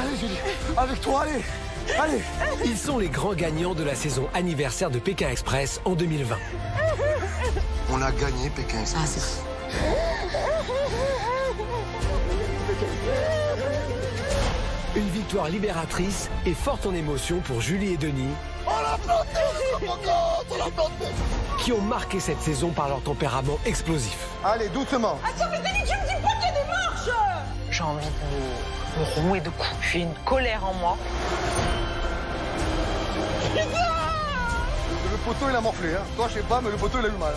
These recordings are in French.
Allez Julie, avec toi, allez. Allez. Ils sont les grands gagnants de la saison anniversaire de Pékin Express en 2020. On a gagné Pékin Express. Ah, c'est fou. Une victoire libératrice et forte en émotion pour Julie et Denis. On l'a planté, on l'a planté. Qui ont marqué cette saison par leur tempérament explosif. Allez, doucement. Attends, mais Denis, tu me dis pas qu'il y a des marches. J'ai envie de me rouer de coups. J'ai une colère en moi. Le poteau, il a morflé. Hein. Toi, je sais pas, mais le poteau, il a eu mal.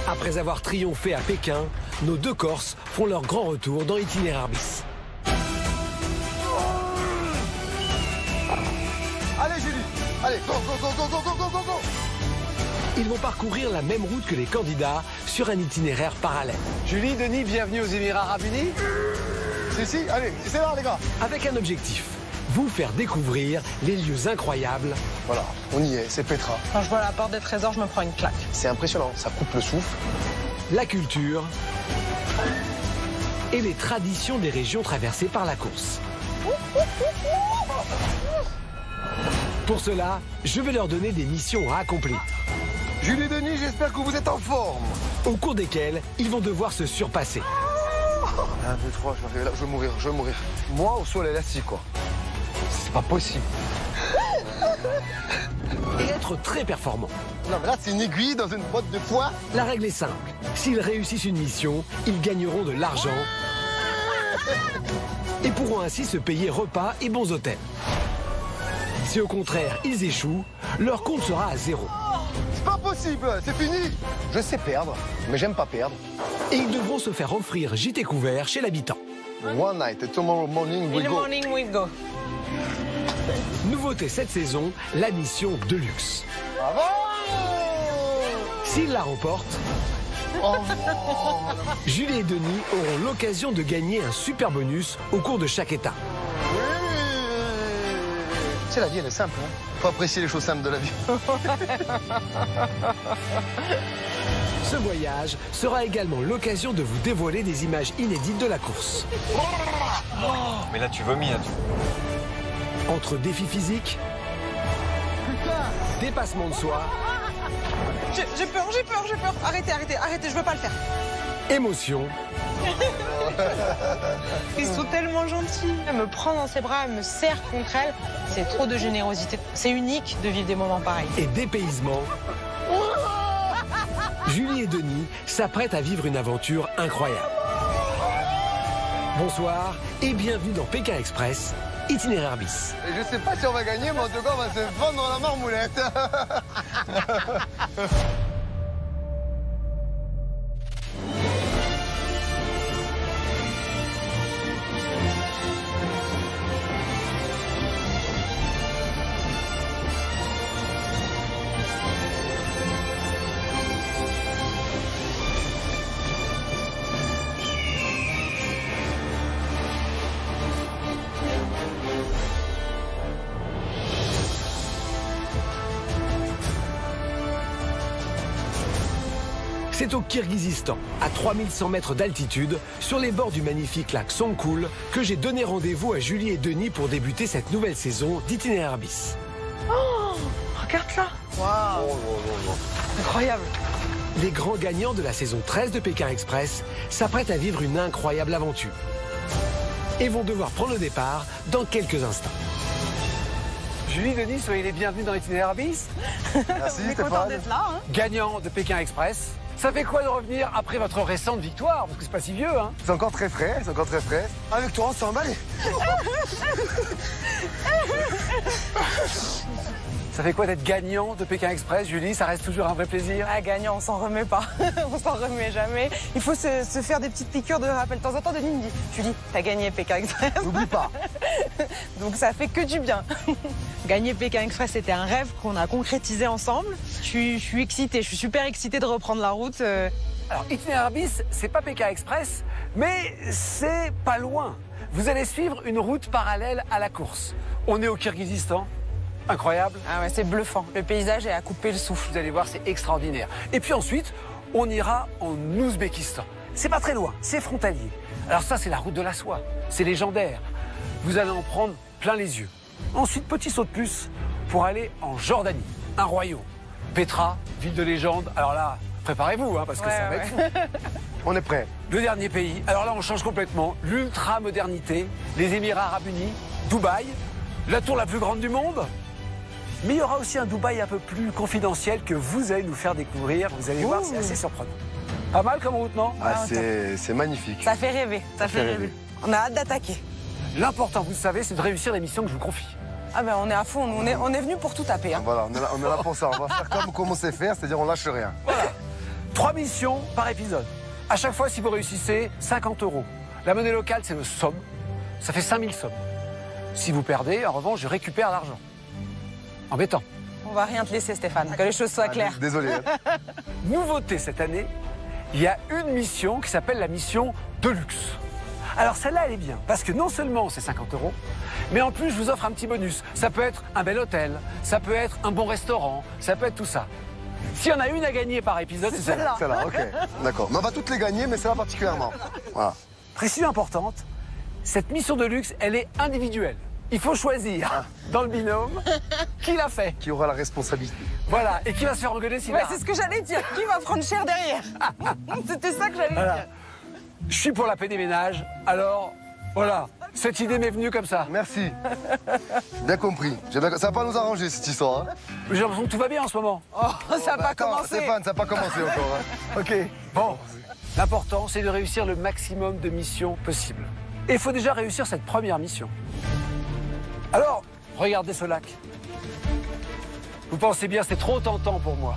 Après avoir triomphé à Pékin, nos deux Corses font leur grand retour dans Itinéraire bis. Allez, Julie. Allez, go, go, go, go, go, go, go, go, go. Ils vont parcourir la même route que les candidats sur un itinéraire parallèle. Julie, Denis, bienvenue aux Émirats Arabes Unis. Si, allez, c'est là, les gars. Avec un objectif, vous faire découvrir les lieux incroyables. Voilà, on y est, c'est Petra. Quand je vois la porte des trésors, je me prends une claque. C'est impressionnant, ça coupe le souffle. La culture et les traditions des régions traversées par la course. Pour cela, je vais leur donner des missions à accomplir, Julie et Denis, j'espère que vous êtes en forme. au cours desquelles ils vont devoir se surpasser. 1, 2, 3, je vais mourir, je vais mourir. Moi, au sol élastique, quoi. C'est pas possible. Et être très performants. Non, mais là, c'est une aiguille dans une botte de foin. La règle est simple. S'ils réussissent une mission, ils gagneront de l'argent et pourront ainsi se payer repas et bons hôtels. Si au contraire, ils échouent, leur compte sera à 0. C'est pas possible, c'est fini. Je sais perdre, mais j'aime pas perdre. Et ils devront se faire offrir gîte couvert chez l'habitant. One night, and tomorrow morning we In the go. morning we go. Nouveauté cette saison, la mission de luxe. Bravo. S'ils la remportent, Oh. Julie et Denis auront l'occasion de gagner un super bonus au cours de chaque étape. Tu sais, la vie, elle est simple. Hein. Faut apprécier les choses simples de la vie. Ce voyage sera également l'occasion de vous dévoiler des images inédites de la course. Mais là, tu vomis. Hein, Entre défis physiques, dépassement de soi, J'ai peur. Arrêtez, je veux pas le faire. émotion Ils sont tellement gentils. Elle me prend dans ses bras, elle me serre contre elle. C'est trop de générosité. C'est unique de vivre des moments pareils. et dépaysement. Julie et Denis s'apprêtent à vivre une aventure incroyable. Bonsoir et bienvenue dans Pékin Express, Itinéraire bis. Et je sais pas si on va gagner, mais en tout cas, on va se prendre dans la marmoulette. C'est au Kirghizistan, à 3100 mètres d'altitude, sur les bords du magnifique lac Songkul, que j'ai donné rendez-vous à Julie et Denis pour débuter cette nouvelle saison d'Itinéraire bis. Oh, regarde ça. Waouh. Incroyable. Les grands gagnants de la saison 13 de Pékin Express s'apprêtent à vivre une incroyable aventure et vont devoir prendre le départ dans quelques instants. Julie, Denis, soyez les bienvenus dans l'itinéraire bis. Merci, On est content Stéphane. d'être là. Hein. Gagnant de Pékin Express. Ça fait quoi de revenir après votre récente victoire? Parce que c'est pas si vieux, hein. C'est encore très frais, c'est encore très frais. Avec toi, on s'est emballé. Ça fait quoi d'être gagnant de Pékin Express, Julie? Ça reste toujours un vrai plaisir. Ah, gagnant, on s'en remet pas. On s'en remet jamais. Il faut se faire des petites piqûres de rappel. De temps en temps, Denis me dit, Julie, t'as gagné Pékin Express. N'oublie pas. Donc ça fait que du bien. Gagner Pékin Express, c'était un rêve qu'on a concrétisé ensemble. Je suis excitée, je suis super excitée de reprendre la route. Alors, Itinéraire bis, c'est pas Pékin Express, mais c'est pas loin. Vous allez suivre une route parallèle à la course. On est au Kirghizistan. Incroyable. Ah ouais, c'est bluffant. Le paysage est à couper le souffle. Vous allez voir, c'est extraordinaire. Et puis ensuite, on ira en Ouzbékistan. C'est pas très loin, c'est frontalier. Alors ça, c'est la route de la soie. C'est légendaire. vous allez en prendre plein les yeux. Ensuite, petit saut de plus pour aller en Jordanie, un royaume. Petra, ville de légende. Alors là, préparez-vous, hein, parce que ça va être fou. On est prêt. Le dernier pays, alors là on change complètement, l'ultra-modernité, les Émirats Arabes Unis, Dubaï, la tour la plus grande du monde. Mais il y aura aussi un Dubaï un peu plus confidentiel que vous allez nous faire découvrir. Vous allez voir, c'est assez surprenant. Pas mal comme route, non? Ah, c'est magnifique. Ça fait rêver, ça fait rêver. On a hâte d'attaquer. L'important, vous le savez, c'est de réussir les missions que je vous confie. Ah ben on est à fond, on est venu pour tout taper. Hein. Voilà, on est là pour ça. On va faire comme on sait faire, c'est-à-dire on lâche rien. Voilà. 3 missions par épisode. À chaque fois, si vous réussissez, 50 €. La monnaie locale, c'est le somme. Ça fait 5000 sommes. Si vous perdez, en revanche, je récupère l'argent. Embêtant. On va rien te laisser, Stéphane, que les choses soient claires. Désolé. Nouveauté cette année, il y a une mission qui s'appelle la mission de luxe. Alors celle-là, elle est bien, parce que non seulement c'est 50 €, mais en plus, je vous offre un petit bonus. Ça peut être un bel hôtel, ça peut être un bon restaurant, ça peut être tout ça. S'il y en a une à gagner par épisode, c'est celle-là. Celle-là, ok. D'accord. Mais on va toutes les gagner, mais celle-là particulièrement. Voilà. Précision importante, cette mission de luxe, elle est individuelle. Il faut choisir dans le binôme qui l'a fait. Qui aura la responsabilité. Voilà, et qui va se faire engueuler s'il Ouais, a... c'est ce que j'allais dire. Qui va prendre cher derrière? C'était ça que j'allais dire. Je suis pour la paix des ménages, alors voilà, cette idée m'est venue comme ça. Merci. Bien compris. Ça va pas nous arranger cette histoire. Hein. J'ai l'impression que tout va bien en ce moment. Oh, ça n'a pas Attends, commencé. Stéphane, ça n'a pas commencé encore. Hein. Ok, bon. L'important, c'est de réussir le maximum de missions possibles. Et il faut déjà réussir cette première mission. Alors, regardez ce lac. Vous pensez bien, c'est trop tentant pour moi.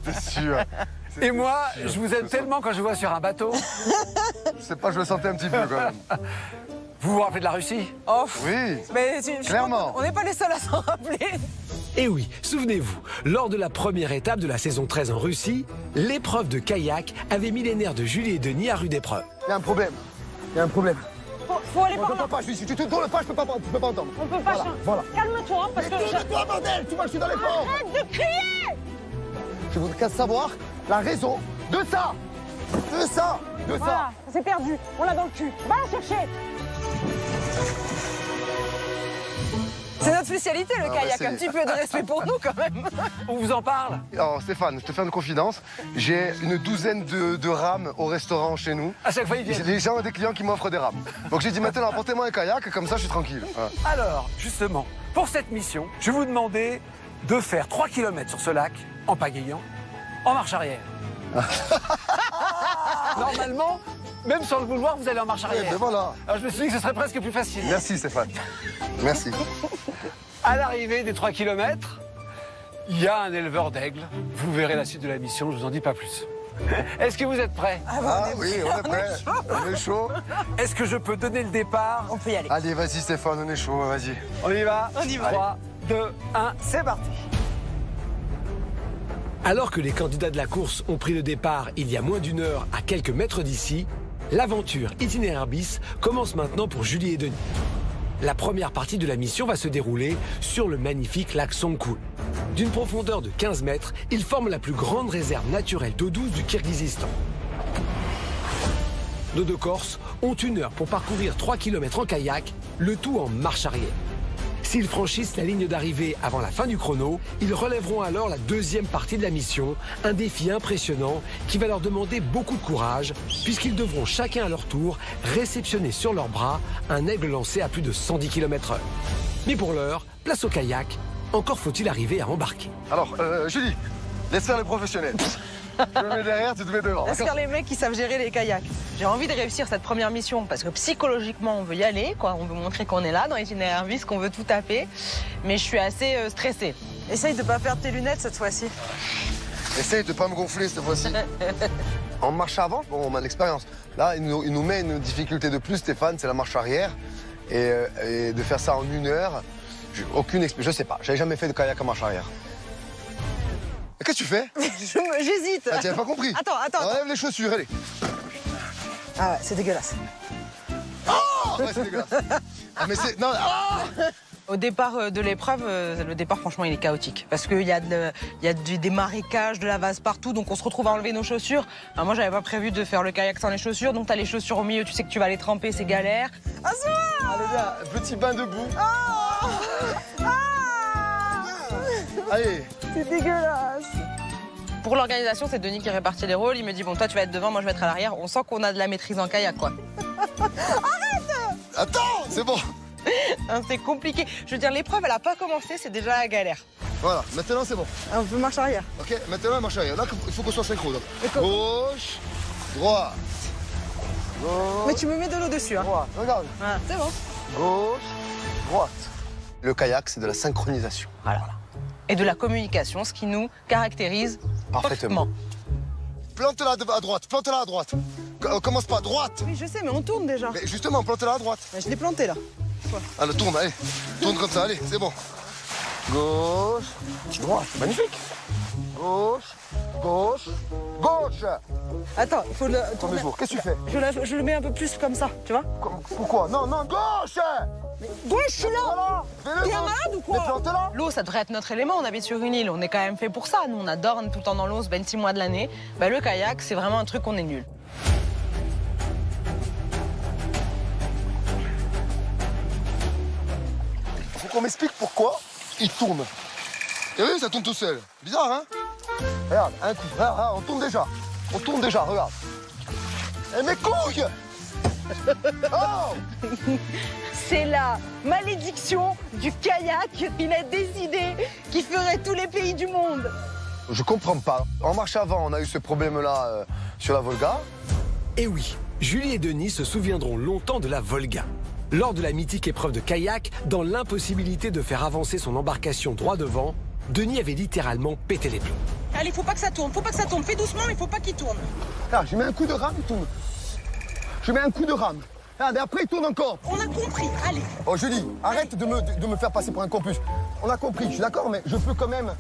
T'es sûr. Et moi, je vous aime tellement quand je vois sur un bateau. Je sais pas, je le sentais un petit peu quand même. Vous vous rappelez de la Russie? Oh, Oui, mais clairement. On n'est pas les seuls à s'en rappeler. Et oui, souvenez-vous, lors de la première étape de la saison 13 en Russie, l'épreuve de kayak avait mis les nerfs de Julie et Denis à rude épreuve. il y a un problème. Il y a un problème. Faut aller On par ne là. peut pas, si tu te tournes pas, je peux pas entendre. On peut pas. Voilà. Calme-toi, parce que. Tourne-toi, bordel. Tu vois, je suis dans les ports. Arrête de crier. Je voudrais savoir la raison de ça. De ça. De ça. Voilà, c'est perdu. On l'a dans le cul. Va la chercher. C'est notre spécialité, le Non, kayak. mais Un petit peu de respect pour nous, quand même. On vous en parle? Alors Stéphane, je te fais une confidence. J'ai une douzaine de rames au restaurant chez nous. À chaque fois, ils viennent. Les gens ont des clients qui m'offrent des rames. Donc j'ai dit maintenant, apportez-moi un kayak, comme ça je suis tranquille. Voilà. Alors, justement, pour cette mission, je vais vous demander de faire 3 km sur ce lac, en pagayant, en marche arrière. Normalement, même sans le vouloir, vous allez en marche Eh ben arrière. voilà. Alors je me suis dit que ce serait presque plus facile. Merci Stéphane. Merci. À l'arrivée des 3 km, il y a un éleveur d'aigles. Vous verrez la suite de la mission, je vous en dis pas plus. Est-ce que vous êtes prêts? Ah oui, on est prêt. On est chaud. Est-ce que je peux donner le départ? On peut y aller. Allez, vas-y Stéphane, on est chaud, vas-y. On y va? On y va. 3, 2, 1, c'est parti. Alors que les candidats de la course ont pris le départ il y a moins d'une heure à quelques mètres d'ici, l'aventure itinéraire bis commence maintenant pour Julie et Denis. La première partie de la mission va se dérouler sur le magnifique lac Songkul. D'une profondeur de 15 mètres, il forme la plus grande réserve naturelle d'eau douce du Kirghizistan. Nos deux Corses ont 1 heure pour parcourir 3 km en kayak, le tout en marche arrière. S'ils franchissent la ligne d'arrivée avant la fin du chrono, ils relèveront alors la deuxième partie de la mission, un défi impressionnant qui va leur demander beaucoup de courage, puisqu'ils devront chacun à leur tour réceptionner sur leurs bras un aigle lancé à plus de 110 km/h. Mais pour l'heure, place au kayak, encore faut-il arriver à embarquer. Alors, Julie, laisse faire les professionnels. Je me mets derrière, tu te mets devant. Laisse faire les mecs qui savent gérer les kayaks. J'ai envie de réussir cette première mission parce que psychologiquement, on veut y aller, quoi. On veut montrer qu'on est là dans l'itinéraire bis, qu'on veut tout taper. Mais je suis assez stressée. Essaye de pas perdre tes lunettes cette fois-ci. Essaye de pas me gonfler cette fois-ci. En marche avant, bon, on a de l'expérience. Là, il nous met une difficulté de plus, Stéphane, c'est la marche arrière. Et de faire ça en 1 heure, j'ai aucune expérience. Je sais pas, j'avais jamais fait de kayak en marche arrière. Qu'est-ce que tu fais? J'hésite. Ah, tu n'avais pas compris. Attends. Enlève les chaussures, allez. Ah ouais, c'est dégueulasse. Oh ouais, c'est dégueulasse. Ah, mais c'est... Non, ah Au départ de l'épreuve, le départ, franchement, il est chaotique. Parce qu'il y a, des marécages, de la vase partout, donc on se retrouve à enlever nos chaussures. Alors moi, j'avais pas prévu de faire le kayak sans les chaussures, donc t'as les chaussures au milieu, tu sais que tu vas les tremper, c'est galère. Allez, viens, petit bain de boue. Oh Allez. C'est dégueulasse. Pour l'organisation, c'est Denis qui répartit les rôles. Il me dit, bon, toi, tu vas être devant, moi, je vais être à l'arrière. On sent qu'on a de la maîtrise en kayak, quoi. Arrête! Attends, c'est bon. Hein, c'est compliqué. Je veux dire, l'épreuve, elle a pas commencé, c'est déjà la galère. Voilà, maintenant, c'est bon. Ah, on peut marche arrière. Ok, maintenant, marche arrière. Là, il faut qu'on soit synchro. Gauche, droite. Gauche, Mais tu me mets de l'eau dessus, hein. droite. Regarde. Ah, c'est bon. Gauche, droite. Le kayak, c'est de la synchronisation. Voilà. Et de la communication, ce qui nous caractérise parfaitement. Plante-la à droite, plante-la à droite. Commence pas à droite. Oui, je sais, mais on tourne déjà. Mais justement, plante-la à droite. Bah, je l'ai planté, là. Quoi? Allez, tourne, allez. Tourne comme ça, allez, c'est bon. Gauche, droite, magnifique. Gauche, gauche, gauche. Attends, il faut le Premier tourner. jour, qu'est-ce que tu fais? Je le mets un peu plus comme ça, tu vois? Pourquoi? Non, non, gauche. Gauche, je suis là. Voilà. T'es un malade ou quoi? Mais plante-la. L'eau, ça devrait être notre élément. On habite sur une île. On est quand même fait pour ça. Nous, on adore, on est tout le temps dans l'eau, 26 mois de l'année. Bah, le kayak, c'est vraiment un truc qu'on est nul. Faut qu'on m'explique pourquoi il tourne. Et oui, ça tourne tout seul. Bizarre, hein? Regarde, un coup. Regarde, on tourne déjà. On tourne déjà, regarde. Et mes couilles! Oh! C'est la malédiction du kayak. Il a décidé qu'il ferait tous les pays du monde. Je comprends pas. En marche avant, on a eu ce problème-là sur la Volga. Et oui, Julie et Denis se souviendront longtemps de la Volga. Lors de la mythique épreuve de kayak, dans l'impossibilité de faire avancer son embarcation droit devant, Denis avait littéralement pété les plombs. Allez, faut pas que ça tourne, faut pas que ça tourne. Fais doucement, mais faut pas qu'il tourne. Ah, je mets un coup de rame, il tourne. Je mets un coup de rame. Regarde, et après, il tourne encore. On a compris, allez. Oh, Julie, arrête de me faire passer pour un campus. On a compris, je suis d'accord, mais je peux quand même...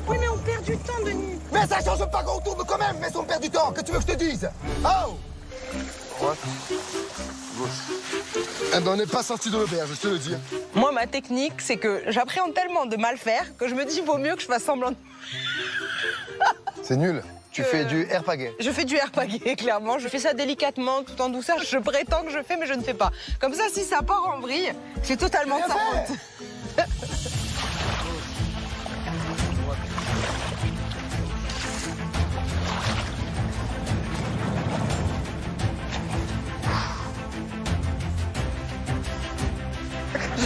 Oui, mais on perd du temps, Denis. Mais ça change pas qu'on tourne quand même, mais on perd du temps. Que tu veux que je te dise? Oh! Droite, gauche. Eh ben, on n'est pas sorti de l'auberge, je te le dis. Moi, ma technique, c'est que j'appréhende tellement de mal faire que je me dis, il vaut mieux que je fasse semblant de... C'est nul. Tu fais du air pagaie. Je fais du air pagaie, clairement. Je fais ça délicatement, tout en douceur. Je prétends que je fais, mais je ne fais pas. Comme ça, si ça part en vrille, c'est totalement de sa faute.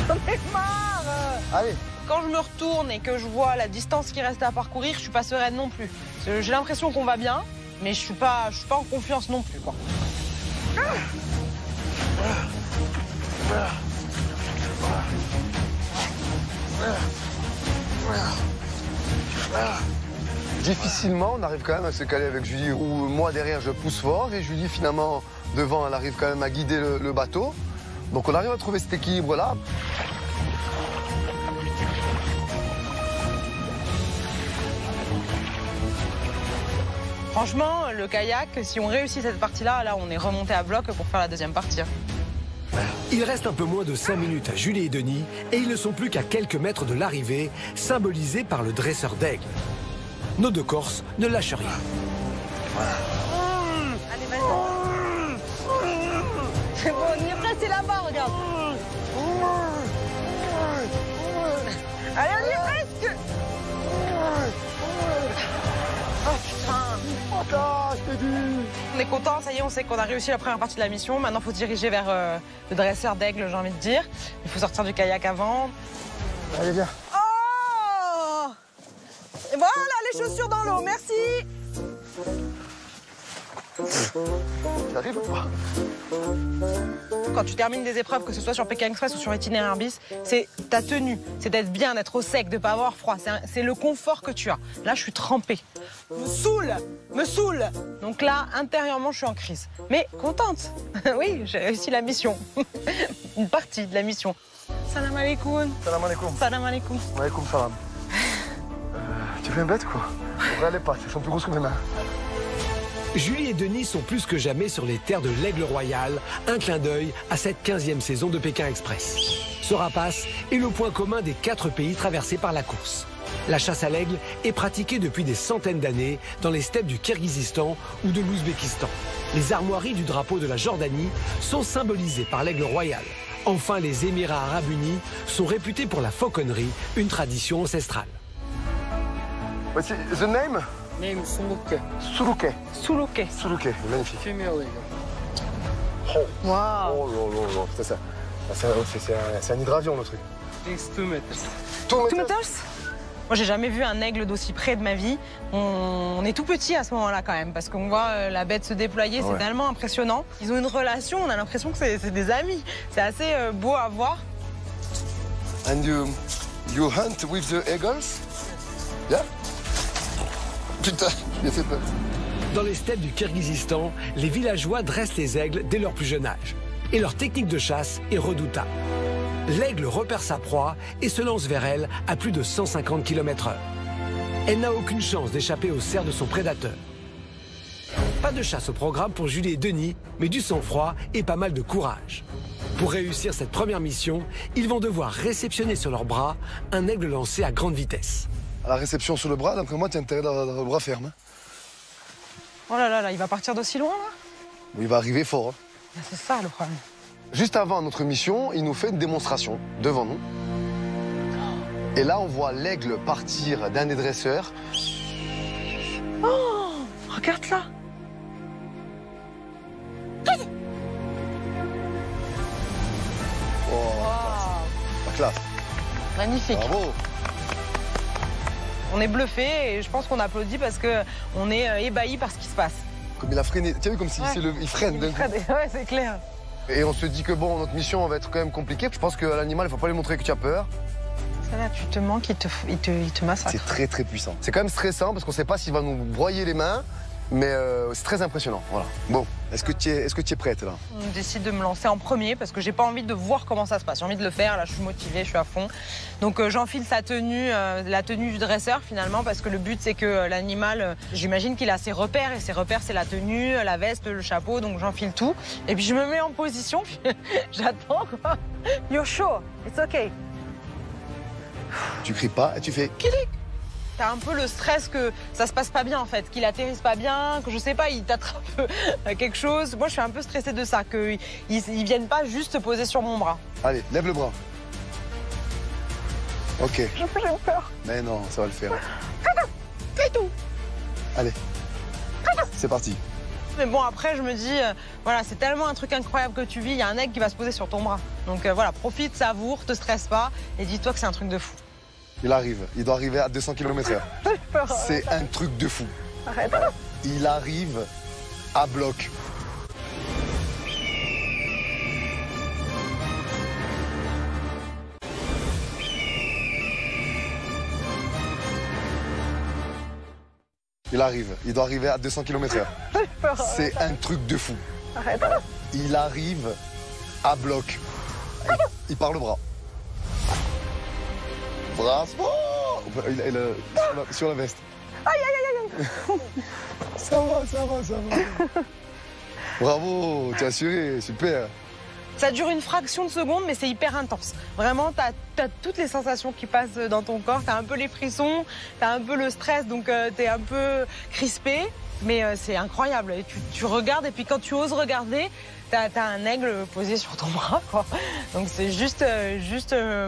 J'en ai marre. Allez. Quand je me retourne et que je vois la distance qui reste à parcourir, je suis pas sereine non plus. J'ai l'impression qu'on va bien, mais je suis pas en confiance non plus, quoi. Difficilement, on arrive quand même à se caler avec Julie, où moi derrière je pousse fort et Julie finalement devant elle arrive quand même à guider le bateau. Donc on arrive à trouver cet équilibre-là. Franchement, le kayak, si on réussit cette partie-là, là, on est remonté à bloc pour faire la deuxième partie. Il reste un peu moins de 5 minutes à Julie et Denis et ils ne sont plus qu'à quelques mètres de l'arrivée, symbolisés par le dresseur d'aigle. Nos deux Corses ne lâchent rien. Allez, vas-y. C'est bon, on y est presque, c'est là-bas, regarde. Allez, on y est presque. Oh putain. Je t'ai dit. On est content, ça y est, on sait qu'on a réussi la première partie de la mission. Maintenant, il faut se diriger vers le dresseur d'aigle, j'ai envie de dire. Il faut sortir du kayak avant. Allez, viens. Oh! Et voilà, les chaussures dans l'eau, merci. T'arrives ou pas? Quand tu termines des épreuves, que ce soit sur Pékin Express ou sur Itinéraire bis, c'est ta tenue, c'est d'être bien, d'être au sec, de ne pas avoir froid. C'est le confort que tu as. Là, je suis trempée. Me saoule. Donc là, intérieurement, je suis en crise. Mais contente. Oui, j'ai réussi la mission. Une partie de la mission. Salam alaikum. Salam alaikum. Salam alaikum. Alaikum salam. Tu fais un bête quoi? Regarde les pattes, elles sont plus grosses que mes mains. Julie et Denis sont plus que jamais sur les terres de l'Aigle Royal, un clin d'œil à cette 15e saison de Pékin Express. Ce rapace est le point commun des 4 pays traversés par la course. La chasse à l'aigle est pratiquée depuis des centaines d'années dans les steppes du Kirghizistan ou de l'Ouzbékistan. Les armoiries du drapeau de la Jordanie sont symbolisées par l'Aigle Royal. Enfin, les Émirats arabes unis sont réputés pour la fauconnerie, une tradition ancestrale. What's the name? Name Suluke. Suluke. Soulouké. Suluke, magnifique. Female leader. Waouh. Oh là là là, putain, c'est un hydravion le truc. It's 2 meters. 2 2 meters. meters? Moi, j'ai jamais vu un aigle d'aussi près de ma vie. On est tout petit à ce moment-là quand même, parce qu'on voit la bête se déployer, c'est tellement impressionnant. Ils ont une relation, on a l'impression que c'est des amis. C'est assez beau à voir. And you hunt with the eagles? Yeah? Putain, j'ai fait peur. Dans les steppes du Kirghizistan, les villageois dressent les aigles dès leur plus jeune âge. Et leur technique de chasse est redoutable. L'aigle repère sa proie et se lance vers elle à plus de 150 km/h. Elle n'a aucune chance d'échapper aux serres de son prédateur. Pas de chasse au programme pour Julie et Denis, mais du sang-froid et pas mal de courage. Pour réussir cette première mission, ils vont devoir réceptionner sur leurs bras un aigle lancé à grande vitesse. À la réception sur le bras, d'après moi, tu as intérêt d'avoir le bras ferme. Hein. Oh là là, là, il va partir d'aussi loin là? Il va arriver fort. Hein. C'est ça le problème. Juste avant notre mission, il nous fait une démonstration devant nous. Et là, on voit l'aigle partir d'un des dresseurs. Oh, regarde ça. Oh, la classe. Magnifique. Bravo. On est bluffé et je pense qu'on applaudit parce qu'on est ébahi par ce qui se passe. Comme il a freiné. Tu as vu comme s'il il freine d'un coup. Ouais, c'est clair. Et on se dit que bon, notre mission va être quand même compliquée. Je pense que l'animal, il faut pas lui montrer que tu as peur. Ça là, tu te manques, il te massacre. C'est très très puissant. C'est quand même stressant parce qu'on sait pas s'il va nous broyer les mains, mais c'est très impressionnant. Voilà. Bon, est-ce que tu es prête là? On décide de me lancer en premier parce que j'ai pas envie de voir comment ça se passe. J'ai envie de le faire. Là, je suis motivée, je suis à fond. Donc j'enfile sa tenue, la tenue du dresseur finalement, parce que le but c'est que l'animal, j'imagine qu'il a ses repères et ses repères c'est la tenue, la veste, le chapeau. Donc j'enfile tout et puis je me mets en position. J'attends quoi. You're sure, it's okay. Tu cries pas et tu fais kilik. T'as un peu le stress que ça se passe pas bien en fait, qu'il atterrisse pas bien, que je sais pas, il t'attrape quelque chose. Moi je suis un peu stressée de ça, qu'ils viennent pas juste se poser sur mon bras. Allez, lève le bras. Ok. J'ai peur. Mais non, ça va le faire. Fais tout. Allez, c'est parti. Mais bon après je me dis, voilà c'est tellement un truc incroyable que tu vis, il y a un aigle qui va se poser sur ton bras. Donc voilà, profite, savoure, te stresse pas et dis-toi que c'est un truc de fou. Il arrive, il doit arriver à 200 km/h. C'est un truc de fou. Arrête. Il arrive à bloc. Il arrive, il doit arriver à 200 km/h. C'est un truc de fou. Arrête. Il arrive à bloc. Il part le bras. Bravo! Il sur la veste. Aïe, aïe, aïe, aïe. Ça va. Bravo, t'es assuré, super. Ça dure une fraction de seconde, mais c'est hyper intense. Vraiment, t'as toutes les sensations qui passent dans ton corps. T'as un peu les frissons, t'as un peu le stress, donc t'es un peu crispé. Mais c'est incroyable. Et tu regardes, et puis quand tu oses regarder, t'as un aigle posé sur ton bras, quoi. Donc c'est juste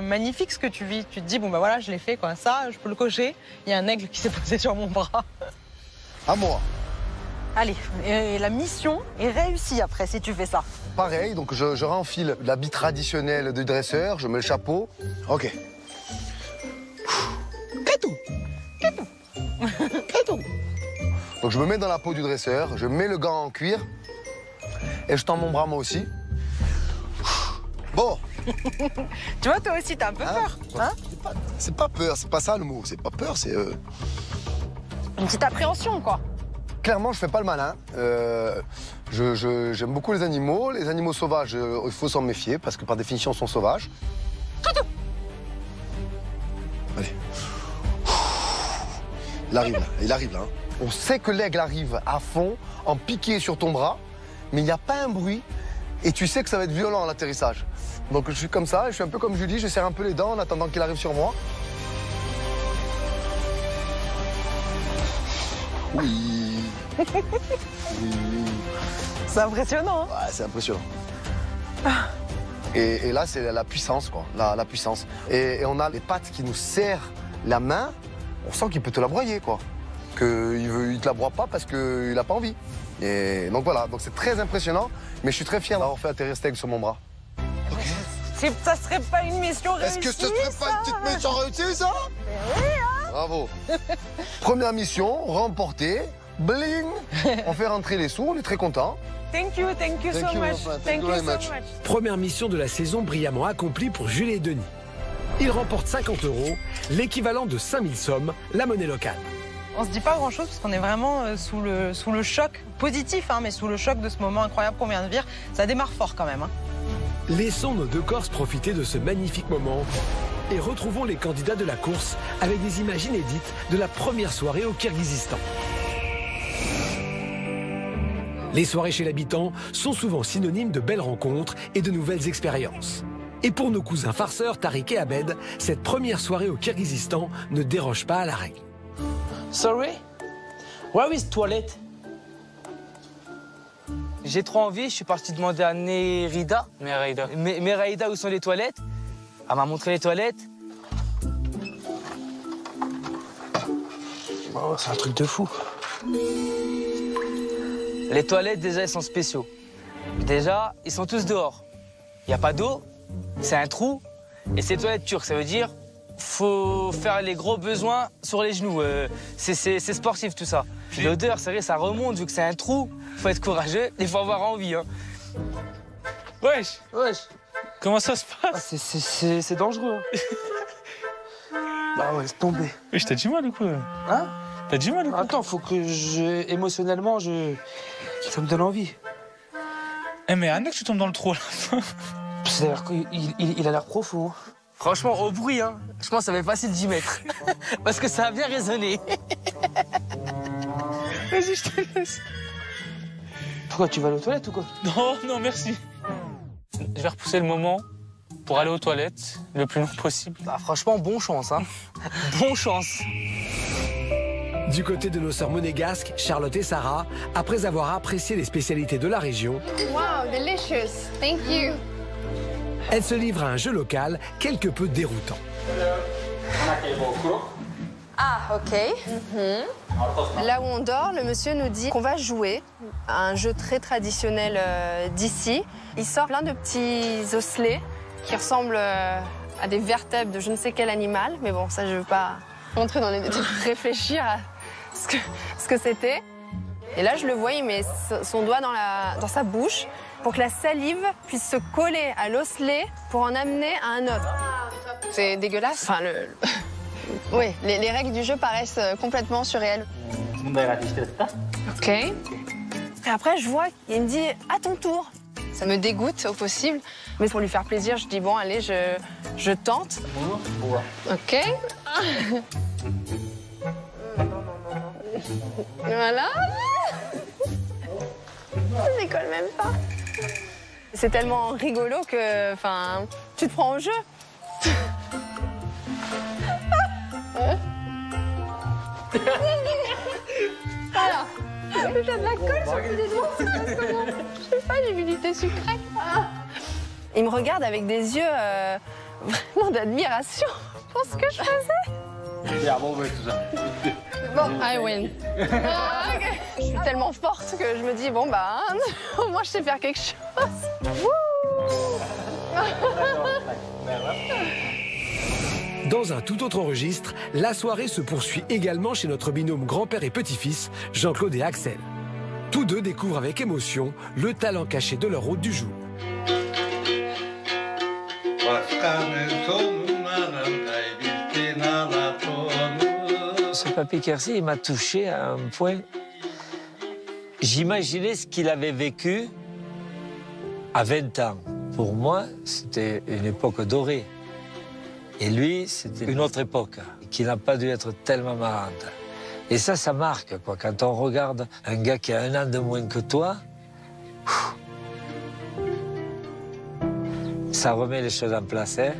magnifique ce que tu vis. Tu te dis, bon bah voilà, je l'ai fait, quoi. Ça, je peux le cocher. Il y a un aigle qui s'est posé sur mon bras. À moi. Allez, et la mission est réussie après, si tu fais ça. Pareil, donc je renfile l'habit traditionnel du dresseur, je mets le chapeau. Ok. Catou. Donc je me mets dans la peau du dresseur, je mets le gant en cuir et je tends mon bras moi aussi. Bon. Tu vois, toi aussi, t'as un peu peur. Hein, c'est pas peur, c'est pas ça le mot. C'est pas peur, c'est... Une petite appréhension, quoi. Clairement, je fais pas le malin. J'aime beaucoup les animaux. Les animaux sauvages, il faut s'en méfier parce que par définition, ils sont sauvages. Allez. Il arrive là. On sait que l'aigle arrive à fond, en piqué sur ton bras, mais il n'y a pas un bruit et tu sais que ça va être violent à l'atterrissage. Donc je suis comme ça, je suis un peu comme Julie, je serre un peu les dents en attendant qu'il arrive sur moi. Oui. Oui. C'est impressionnant, hein? Ouais, c'est impressionnant. Et là, c'est la puissance, quoi, la puissance. Et on a les pattes qui nous serrent la main, on sent qu'il peut te la broyer, quoi. Il te la broie pas parce qu'il n'a pas envie. Et donc voilà, donc c'est très impressionnant, mais je suis très fier d'avoir fait atterrir Steg sur mon bras. Ça serait pas une mission réussie? Est-ce que ce serait pas une petite mission réussie, ça? Oui, hein. Bravo. Première mission, remportée, bling. On fait rentrer les sous, on est très contents. Thank you so much. Thank you so much. Première mission de la saison brillamment accomplie pour Jules et Denis. Ils remportent 50 €, l'équivalent de 5000 sommes, la monnaie locale. On se dit pas grand chose parce qu'on est vraiment sous le choc positif, hein, mais sous le choc de ce moment incroyable qu'on vient de vivre. Ça démarre fort quand même. Hein. Laissons nos deux Corses profiter de ce magnifique moment et retrouvons les candidats de la course avec des images inédites de la première soirée au Kirghizistan. Les soirées chez l'habitant sont souvent synonymes de belles rencontres et de nouvelles expériences. Et pour nos cousins farceurs, Tariq et Abed, cette première soirée au Kirghizistan ne déroge pas à la règle. Sorry? Where is toilette? J'ai trop envie, je suis parti demander à Nerida. Meraïda, où sont les toilettes? Elle m'a montré les toilettes. Oh, c'est un truc de fou. Les toilettes, déjà, elles sont spéciaux. Déjà, ils sont tous dehors. Il n'y a pas d'eau, c'est un trou, et c'est toilettes turques. Ça veut dire faut faire les gros besoins sur les genoux. C'est sportif, tout ça. Puis l'odeur, c'est vrai, ça remonte, vu que c'est un trou. Faut être courageux, il faut avoir envie. Hein. Wesh, comment ça se passe? Ah, c'est dangereux. Bah ouais, laisse tomber. Wesh, t'as du mal ou quoi? Hein? T'as du mal ou quoi? Attends, faut que émotionnellement, ça me donne envie. Eh mais Anne, que tu tombes dans le trou là. Il a l'air profond. Franchement, au bruit, hein, je pense que ça va être facile d'y mettre. Parce que ça a bien résonné. Vas-y, je te laisse. Pourquoi, tu vas aller aux toilettes ou quoi? Non, merci. Je vais repousser le moment pour aller aux toilettes le plus long possible. Bah, franchement, bonne chance, hein. Bonne chance. Du côté de nos sœurs monégasques, Charlotte et Sarah, après avoir apprécié les spécialités de la région, Wow, delicious. Thank you. elles se livrent à un jeu local quelque peu déroutant. Ah, ok. Là où on dort, le monsieur nous dit qu'on va jouer à un jeu très traditionnel d'ici. Il sort plein de petits osselets qui ressemblent à des vertèbres de je ne sais quel animal. Mais bon, ça, je ne veux pas rentrer dans les détails, réfléchir à ce que c'était. Et là, je le vois, il met son doigt dans sa bouche pour que la salive puisse se coller à l'osselet pour en amener à un autre. C'est dégueulasse. Enfin, oui, les règles du jeu paraissent complètement surréelles. Ok. Et après, je vois, il me dit « à ton tour ». Ça me dégoûte au possible, mais pour lui faire plaisir, je dis « bon, allez, je tente ». Ok. Voilà. Ça décolle même pas. C'est tellement rigolo que, enfin, tu te prends au jeu. Voilà. T'as de la colle sur tes doigts, ça passe comment? Je sais pas, j'ai vu du thé sucré. Il me regarde avec des yeux vraiment d'admiration pour ce que je faisais. Bon, I win. Okay. Je suis tellement forte que je me dis, bon, bah, au moins je sais faire quelque chose. Dans un tout autre registre, la soirée se poursuit également chez notre binôme grand-père et petit-fils, Jean-Claude et Axel. Tous deux découvrent avec émotion le talent caché de leur hôte du jour. Ce papy Kersi, il m'a touché à un point. J'imaginais ce qu'il avait vécu à 20 ans. Pour moi, c'était une époque dorée. Et lui, c'était une autre époque qui n'a pas dû être tellement marrante. Et ça marque, quoi. Quand on regarde un gars qui a 1 an de moins que toi, ça remet les choses en place, hein.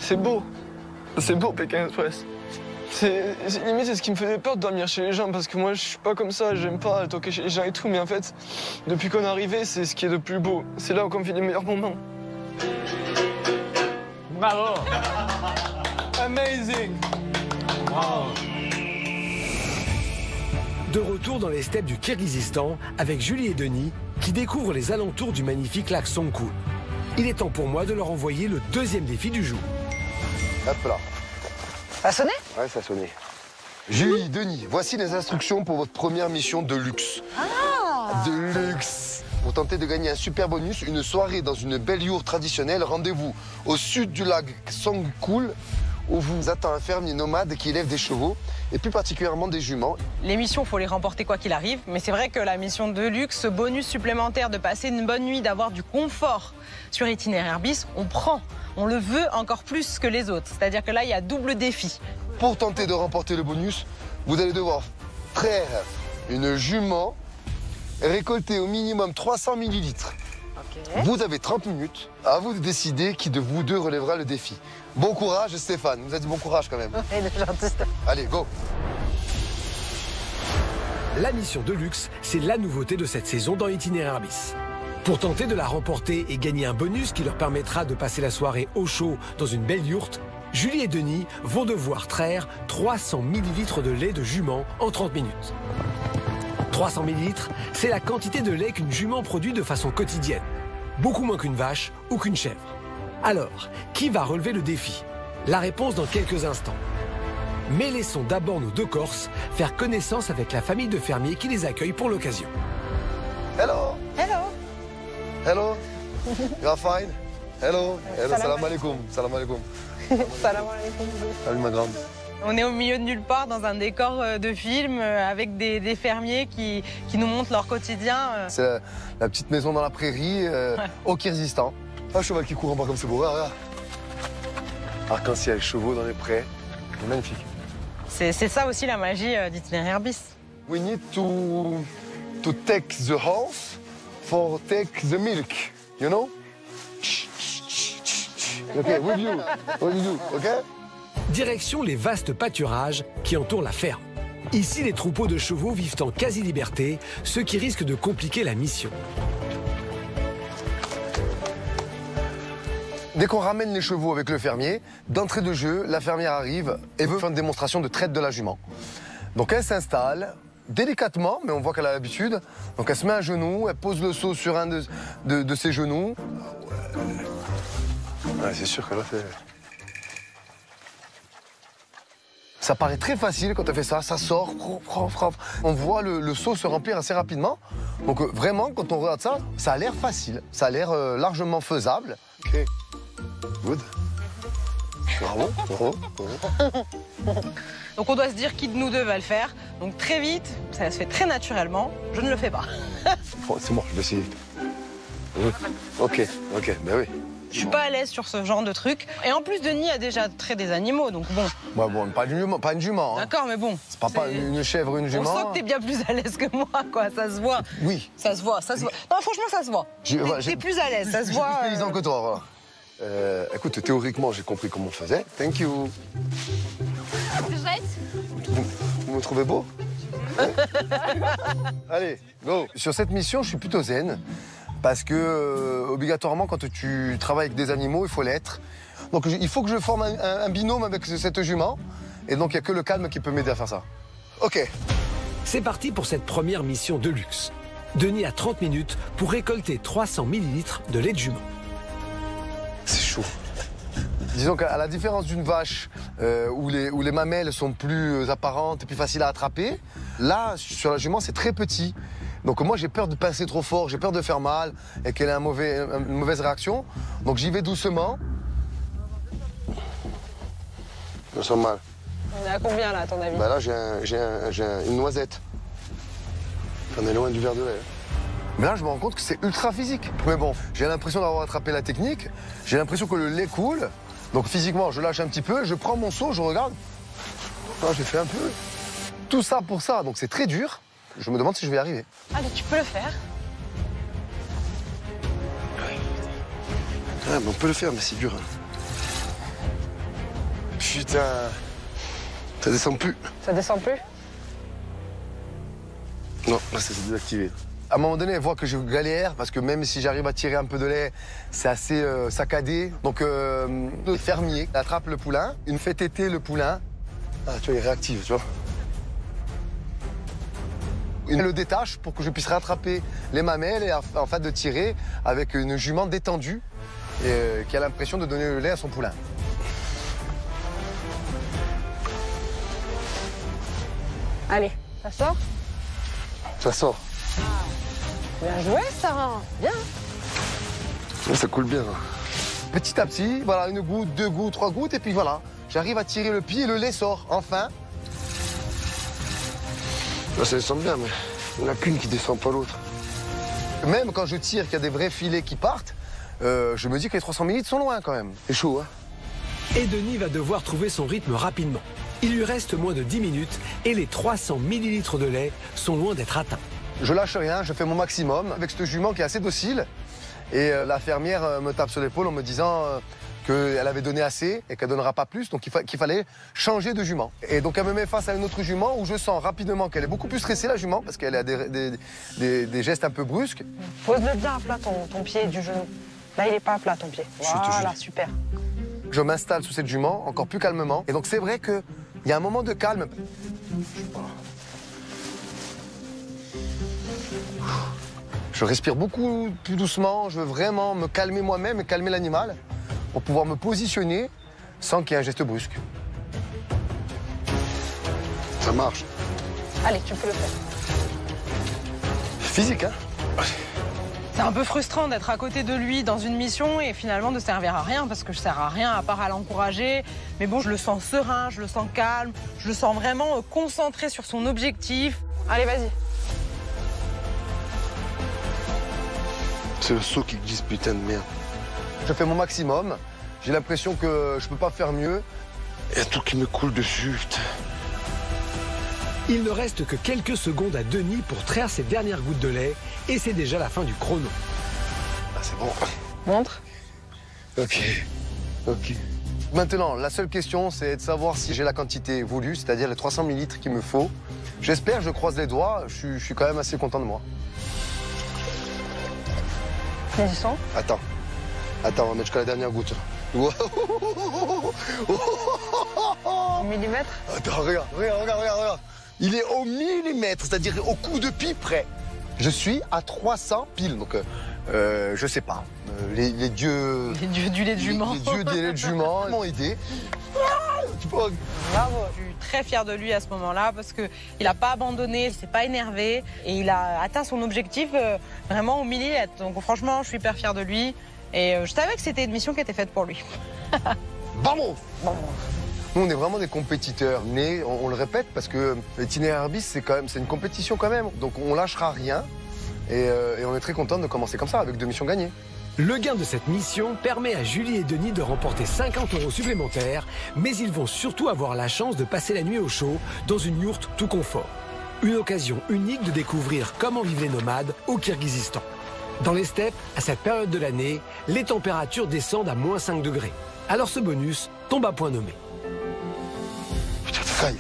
C'est beau, Pékin Express. Limite, c'est ce qui me faisait peur de dormir chez les gens, parce que moi, je suis pas comme ça, j'aime pas toquer chez les gens et tout, mais en fait, depuis qu'on est arrivé, c'est ce qui est le plus beau. C'est là où on vit les meilleurs moments. Bravo. Amazing. Wow. De retour dans les steppes du Kirghizistan avec Julie et Denis qui découvrent les alentours du magnifique lac Songkhul. Il est temps pour moi de leur envoyer le deuxième défi du jour. Hop là. Ça a sonné? Ouais, ça a sonné. Julie, Denis, voici les instructions pour votre première mission de luxe. Ah! De luxe. Pour tenter de gagner un super bonus, une soirée dans une belle yourte traditionnelle, rendez-vous au sud du lac Songkhul, où vous attend un fermier nomade qui élève des chevaux, et plus particulièrement des juments. Les missions, il faut les remporter quoi qu'il arrive, mais c'est vrai que la mission de luxe, ce bonus supplémentaire de passer une bonne nuit, d'avoir du confort sur Itinéraire bis, on prend. On le veut encore plus que les autres. C'est-à-dire que là, il y a double défi. Pour tenter de remporter le bonus, vous allez devoir traire une jument, récolter au minimum 300 millilitres. Okay. Vous avez 30 minutes. À vous de décider qui de vous deux relèvera le défi. Bon courage, Stéphane. Vous avez dit bon courage quand même. Allez, go. La mission de luxe, c'est la nouveauté de cette saison dans Itinéraire bis. Pour tenter de la remporter et gagner un bonus qui leur permettra de passer la soirée au chaud dans une belle yourte, Julie et Denis vont devoir traire 300 millilitres de lait de jument en 30 minutes. 300 millilitres, c'est la quantité de lait qu'une jument produit de façon quotidienne. Beaucoup moins qu'une vache ou qu'une chèvre. Alors, qui va relever le défi? La réponse dans quelques instants. Mais laissons d'abord nos deux Corses faire connaissance avec la famille de fermiers qui les accueille pour l'occasion. Hello. Hello. Hello. You are fine. Hello. Hello. Salam alaikum. Salam alaikum. Salam alaikum. Salut ma grande. On est au milieu de nulle part dans un décor de film avec des fermiers qui nous montrent leur quotidien. C'est la petite maison dans la prairie au Kirghizistan. Un cheval qui court en bas comme c'est beau. Regarde. Arc-en-ciel, chevaux dans les prés. Magnifique. C'est ça aussi la magie d'Itinéraire bis. We need to take the horse for take the milk. You know? Okay, with you. Okay? Direction les vastes pâturages qui entourent la ferme. Ici, les troupeaux de chevaux vivent en quasi-liberté, ce qui risque de compliquer la mission. Dès qu'on ramène les chevaux avec le fermier, d'entrée de jeu, la fermière arrive et veut faire une démonstration de traite de la jument. Donc elle s'installe délicatement, mais on voit qu'elle a l'habitude. Donc elle se met à genoux, elle pose le seau sur un de ses genoux. Ouais, c'est sûr qu'elle a fait... Ça paraît très facile quand elle fait ça, ça sort, on voit le seau se remplir assez rapidement. Donc vraiment, quand on regarde ça, ça a l'air facile, ça a l'air largement faisable. Ok, good. Bravo, bravo, bravo. Donc on doit se dire qui de nous deux va le faire. Donc très vite, ça se fait très naturellement, je ne le fais pas. Bon, c'est moi, je vais essayer. Ok, ben oui. Je suis pas à l'aise sur ce genre de truc. Et en plus, Denis a déjà trait des animaux, donc bon. Ouais, bon, pas une jument. Hein. D'accord, mais bon. C'est pas une chèvre, une jument. On sent que t'es bien plus à l'aise que moi, quoi. Ça se voit. Oui. Ça se voit. Non, franchement, ça se voit. T'es plus à l'aise, ça se voit. Je suis plus paysan que toi, voilà. Écoute, théoriquement, j'ai compris comment on faisait. Thank you. Vous me trouvez beau? Allez, go. Sur cette mission, je suis plutôt zen. Parce que, obligatoirement, quand tu travailles avec des animaux, il faut l'être. Donc, il faut que je forme un binôme avec cette jument. Et donc, il n'y a que le calme qui peut m'aider à faire ça. OK. C'est parti pour cette première mission de luxe. Denis a 30 minutes pour récolter 300 millilitres de lait de jument. C'est chaud. Disons qu'à la différence d'une vache où les mamelles sont plus apparentes et plus faciles à attraper, là, sur la jument, c'est très petit. Donc moi, j'ai peur de pincer trop fort, j'ai peur de faire mal et qu'elle ait une mauvaise réaction. Donc j'y vais doucement. Je sens mal. On est à combien, là, à ton avis? Bah là, j'ai une noisette. On est loin du verre de lait. Mais là, je me rends compte que c'est ultra physique. Mais bon, j'ai l'impression d'avoir attrapé la technique. J'ai l'impression que le lait coule. Donc physiquement, je lâche un petit peu, je prends mon seau, je regarde. Oh, j'ai fait un peu. Tout ça pour ça, donc c'est très dur. Je me demande si je vais y arriver. Allez, tu peux le faire. Ouais, mais on peut le faire, mais c'est dur. Putain. Ça descend plus. Ça descend plus? Non, là c'est désactivé. À un moment donné, elle voit que je galère parce que même si j'arrive à tirer un peu de lait, c'est assez saccadé. Donc le fermier attrape le poulain, il me fait téter le poulain. Ah, tu vois, il est réactif, tu vois. Il le détache pour que je puisse rattraper les mamelles et en fait de tirer avec une jument détendue et, qui a l'impression de donner le lait à son poulain. Allez, ça sort? Ça sort. Bien joué, Sarah. Bien. Ça coule bien. Petit à petit, voilà, une goutte, 2 gouttes, 3 gouttes, et puis voilà. J'arrive à tirer le pied et le lait sort, enfin. Là, ça descend bien, mais il n'y en a qu'une qui descend pas l'autre. Même quand je tire, qu'il y a des vrais filets qui partent, je me dis que les 300 ml sont loin quand même. C'est chaud, hein. Et Denis va devoir trouver son rythme rapidement. Il lui reste moins de 10 minutes et les 300 ml de lait sont loin d'être atteints. Je lâche rien, je fais mon maximum avec cette jument qui est assez docile. Et la fermière me tape sur l'épaule en me disant qu'elle avait donné assez et qu'elle ne donnera pas plus, donc qu'il fallait changer de jument. Et donc elle me met face à une autre jument où je sens rapidement qu'elle est beaucoup plus stressée, la jument, parce qu'elle a des gestes un peu brusques. Pose-le bien à plat, ton pied du genou. Là, il n'est pas à plat, ton pied. Voilà, super. Je m'installe sous cette jument, encore plus calmement. Et donc c'est vrai qu'il y a un moment de calme. Je respire beaucoup plus doucement, je veux vraiment me calmer moi-même et calmer l'animal pour pouvoir me positionner sans qu'il y ait un geste brusque. Ça marche. Allez, tu peux le faire. Physique, hein? C'est un peu frustrant d'être à côté de lui dans une mission et finalement de servir à rien parce que je sers à rien à part à l'encourager. Mais bon, je le sens serein, je le sens calme, je le sens vraiment concentré sur son objectif. Allez, vas-y. C'est le seau qui glisse, putain de merde. Je fais mon maximum. J'ai l'impression que je peux pas faire mieux. Il y a tout qui me coule dessus, putain. Il ne reste que quelques secondes à Denis pour traire ses dernières gouttes de lait et c'est déjà la fin du chrono. Ah, c'est bon. Montre. Ok. Maintenant, la seule question, c'est de savoir si j'ai la quantité voulue, c'est-à-dire les 300 ml qu'il me faut. J'espère, je croise les doigts, je suis quand même assez content de moi. Les sons. Attends, on va mettre jusqu'à la dernière goutte. Millimètre. Attends, regarde. Il est au millimètre, c'est-à-dire au coup de pie près. Je suis à 300 piles, donc je sais pas. Les dieux... Les dieux du lait de jument. Les dieux du lait de jument m'ont aidé. Bravo. Je suis très fière de lui à ce moment-là parce qu'il n'a pas abandonné, il ne s'est pas énervé et il a atteint son objectif vraiment au millimètre. Donc franchement, je suis hyper fière de lui et je savais que c'était une mission qui était faite pour lui. Vamos. Nous, on est vraiment des compétiteurs, mais on le répète parce que l'itinéraire Herbis, c'est une compétition quand même. Donc on lâchera rien et on est très content de commencer comme ça avec 2 missions gagnées. Le gain de cette mission permet à Julie et Denis de remporter 50 € supplémentaires, mais ils vont surtout avoir la chance de passer la nuit au chaud dans une yourte tout confort. Une occasion unique de découvrir comment vivent les nomades au Kirghizistan. Dans les steppes, à cette période de l'année, les températures descendent à moins 5 degrés. Alors ce bonus tombe à point nommé. Putain, ça caille.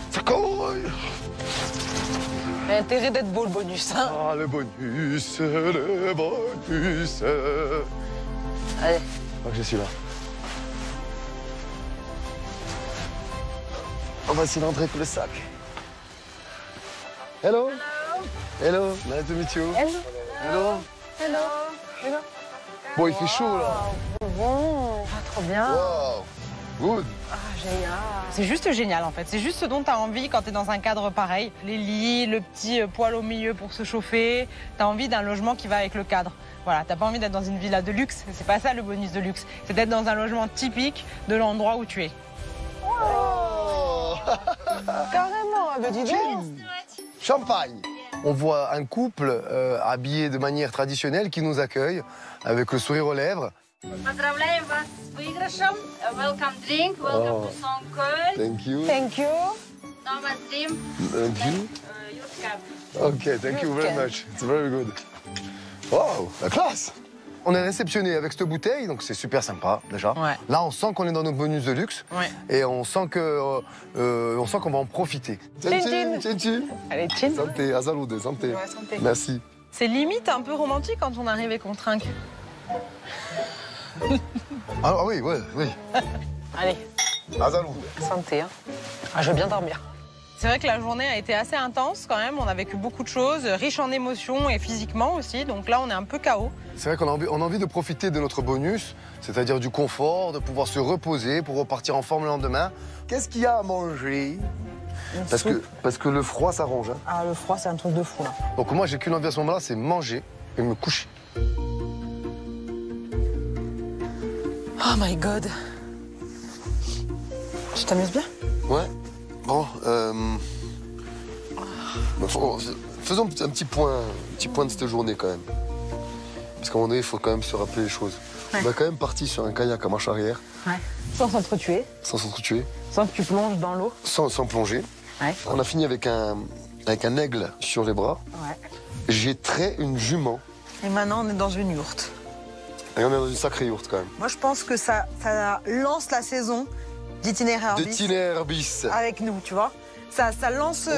Ça caille. Il a intérêt d'être beau le bonus. Hein. Ah, le bonus. Allez. Oh, je suis là. On va essayer d'entrer avec le sac. Hello. Hello. Nice to meet you. Hello. Bon, il fait chaud là. Bon, trop bien. Wow. Good. Ah, génial. C'est juste génial en fait. C'est juste ce dont tu as envie quand tu es dans un cadre pareil. Les lits, le petit poêle au milieu pour se chauffer. Tu as envie d'un logement qui va avec le cadre. Voilà, t'as pas envie d'être dans une villa de luxe. C'est pas ça le bonus de luxe. C'est d'être dans un logement typique de l'endroit où tu es. Oh. Carrément, bah dis donc. Champagne. On voit un couple habillé de manière traditionnelle qui nous accueille avec le sourire aux lèvres. Поздравляем вас с выигрышем. Welcome drink, welcome to Songkol. Thank you. Thank you. Nomad Dream. Thank you. Youth Cup. Okay, thank you very much. It's very good. Wow, la classe. On est réceptionné avec cette bouteille, donc c'est super sympa déjà. Ouais. Là, on sent qu'on est dans nos bonus de luxe. Ouais. Et on sent qu'on va en profiter. Tchin, Tchin. Allez, tchin. Santé, à salude, santé. Ouais, santé. Merci. C'est limite un peu romantique quand on arrive et qu'on trinque. Ah oui, oui. Allez. À salude. Santé. Hein. Ah, je veux bien dormir. C'est vrai que la journée a été assez intense quand même. On a vécu beaucoup de choses, riches en émotions et physiquement aussi. Donc là, on est un peu KO. C'est vrai qu'on a envie de profiter de notre bonus, c'est-à-dire du confort, de pouvoir se reposer pour repartir en forme le lendemain. Qu'est-ce qu'il y a à manger? Parce que le froid s'arrange. Hein. Ah, le froid, c'est un truc de fou là. Donc moi, j'ai qu'une envie à ce moment-là, c'est manger et me coucher. Oh my God. Tu t'amuses bien? Ouais. Bon, faisons un petit point de cette journée quand même. Parce qu'à un moment donné, il faut quand même se rappeler les choses. Ouais. On a quand même parti sur un kayak à marche arrière. Ouais. Sans s'entretuer. Sans s'entretuer. Sans que tu plonges dans l'eau. Sans plonger. Ouais. On a fini avec un aigle sur les bras. Ouais. J'ai trait une jument. Et maintenant, on est dans une yourte. Et on est dans une sacrée yourte quand même. Moi, je pense que ça lance la saison d'itinéraire bis. D'itinéraire bis. Avec nous, tu vois. Ça lance,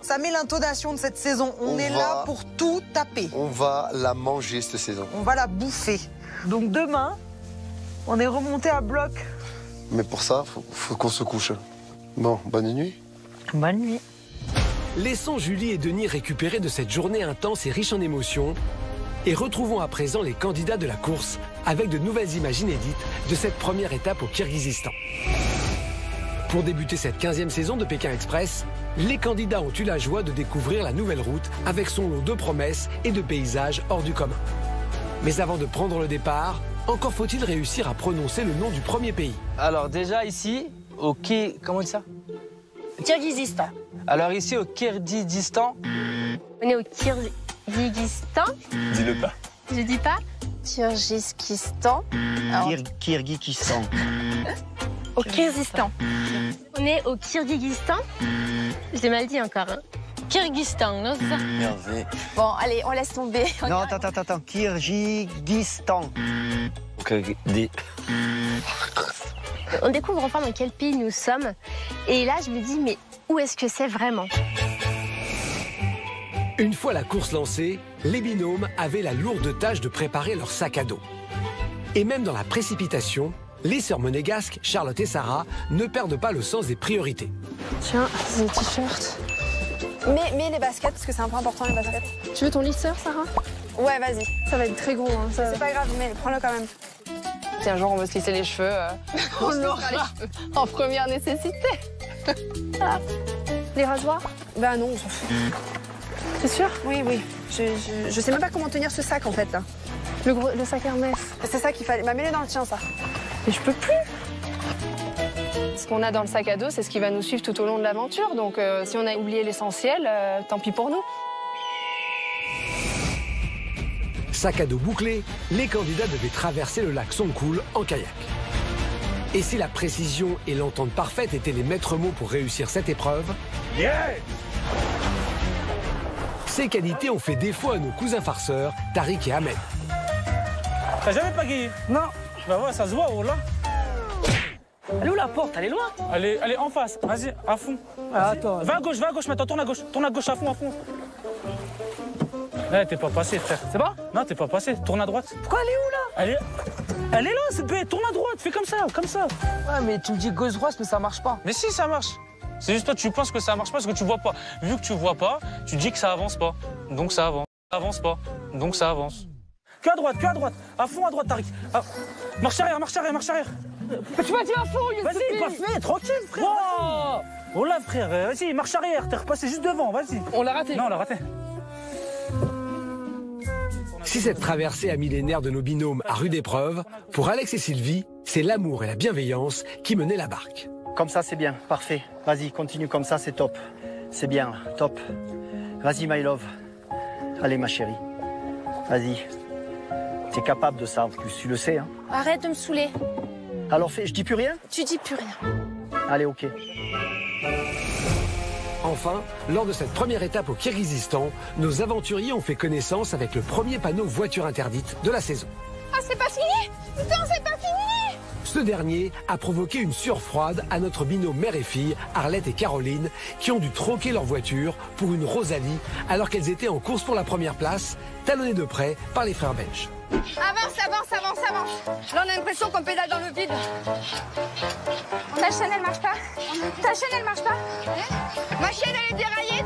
ça met l'intonation de cette saison. On est là pour tout taper. On va la manger cette saison. On va la bouffer. Donc demain, on est remonté à bloc. Mais pour ça, faut qu'on se couche. Bon, bonne nuit. Bonne nuit. Laissons Julie et Denis récupérer de cette journée intense et riche en émotions. Et retrouvons à présent les candidats de la course avec de nouvelles images inédites de cette première étape au Kirghizistan. Pour débuter cette 15e saison de Pékin Express, les candidats ont eu la joie de découvrir la nouvelle route avec son lot de promesses et de paysages hors du commun. Mais avant de prendre le départ, encore faut-il réussir à prononcer le nom du premier pays. Alors déjà ici, comment on dit ça? Kirghizistan. Alors ici au Kirghizistan. On est au Kirghizistan. Dis-le pas. Je dis pas. Kirghizistan. Kirghizistan. Au Kirghizistan. On est au Kirghizistan. Je l'ai mal dit encore. Hein. Kirghizistan, non, c'est ça? Merveille. Bon, allez, on laisse tomber. Non, attends. Kirghizistan. On découvre enfin dans quel pays nous sommes. Et là, je me dis, mais où est-ce que c'est vraiment? Une fois la course lancée, les binômes avaient la lourde tâche de préparer leur sac à dos. Et même dans la précipitation, les sœurs monégasques, Charlotte et Sarah, ne perdent pas le sens des priorités. Tiens, c'est des t-shirts. Mais les baskets, parce que c'est un peu important, les baskets. Tu veux ton lisseur, Sarah? Ouais, vas-y. Ça va être très gros. Hein, C'est pas grave, mais prends-le quand même. Si un jour on veut se lisser les cheveux, on l'aura en première nécessité. Ah. Les rasoirs? Bah non, on s'en fout. C'est sûr? Oui. Je sais même pas comment tenir ce sac en fait là. Le sac Hermès. C'est ça qu'il fallait. Bah mets-le dans le tien ça. Mais je peux plus. Ce qu'on a dans le sac à dos, c'est ce qui va nous suivre tout au long de l'aventure. Donc si on a oublié l'essentiel, tant pis pour nous. Sac à dos bouclé, les candidats devaient traverser le lac Songkhul en kayak. Et si la précision et l'entente parfaite étaient les maîtres mots pour réussir cette épreuve, ces qualités ont fait défaut à nos cousins farceurs, Tariq et Ahmed. T'as jamais pagayé? Non. Bah ouais, ça se voit, oh là. Elle est où la porte? Elle est loin? Elle est en face, vas-y, à fond. Ah, attends. Va à gauche maintenant, tourne à gauche à fond. Eh, t'es pas passé, frère. C'est bon? Non, t'es pas passé, tourne à droite. Pourquoi elle est où là? Elle est là, c'est bête, tourne à droite, fais comme ça. Ouais, mais tu me dis gauche-droite, mais ça marche pas. Mais si, ça marche. C'est juste toi, tu penses que ça marche pas parce que tu vois pas. Vu que tu vois pas, tu dis que ça avance pas. Donc ça avance. Ça avance pas. Donc ça avance. Que à droite. À fond à droite, Tariq. Ah. Marche arrière. Mais tu m'as dit à fond, Vas-y, pas fait, tranquille, frère. Wow. Oh là, frère, vas-y, marche arrière. T'es repassé juste devant, vas-y. On l'a raté. Non, on l'a raté. Si cette traversée a mis les nerfs de nos binômes à rude épreuve, pour Alex et Sylvie, c'est l'amour et la bienveillance qui menaient la barque. Comme ça, c'est bien, parfait. Vas-y, continue comme ça, c'est top. C'est bien, top. Vas-y, my love. Allez, ma chérie. Vas-y. T'es capable de ça, en plus, tu le sais. Hein. Arrête de me saouler. Alors, je dis plus rien? Tu dis plus rien. Allez, ok. Enfin, lors de cette première étape au Kirghizistan, nos aventuriers ont fait connaissance avec le premier panneau voiture interdite de la saison. Ah, c'est pas fini. Putain, c'est pas fini. Ce dernier a provoqué une sueur froide à notre binôme mère et fille, Arlette et Caroline, qui ont dû troquer leur voiture pour une Rosalie alors qu'elles étaient en course pour la première place, talonnées de près par les frères belges. Avance, avance, avance, avance. Là, on a l'impression qu'on pédale dans le vide. Ta chaîne, elle marche pas. Ta chaîne, elle marche pas. Ma chaîne, elle est déraillée.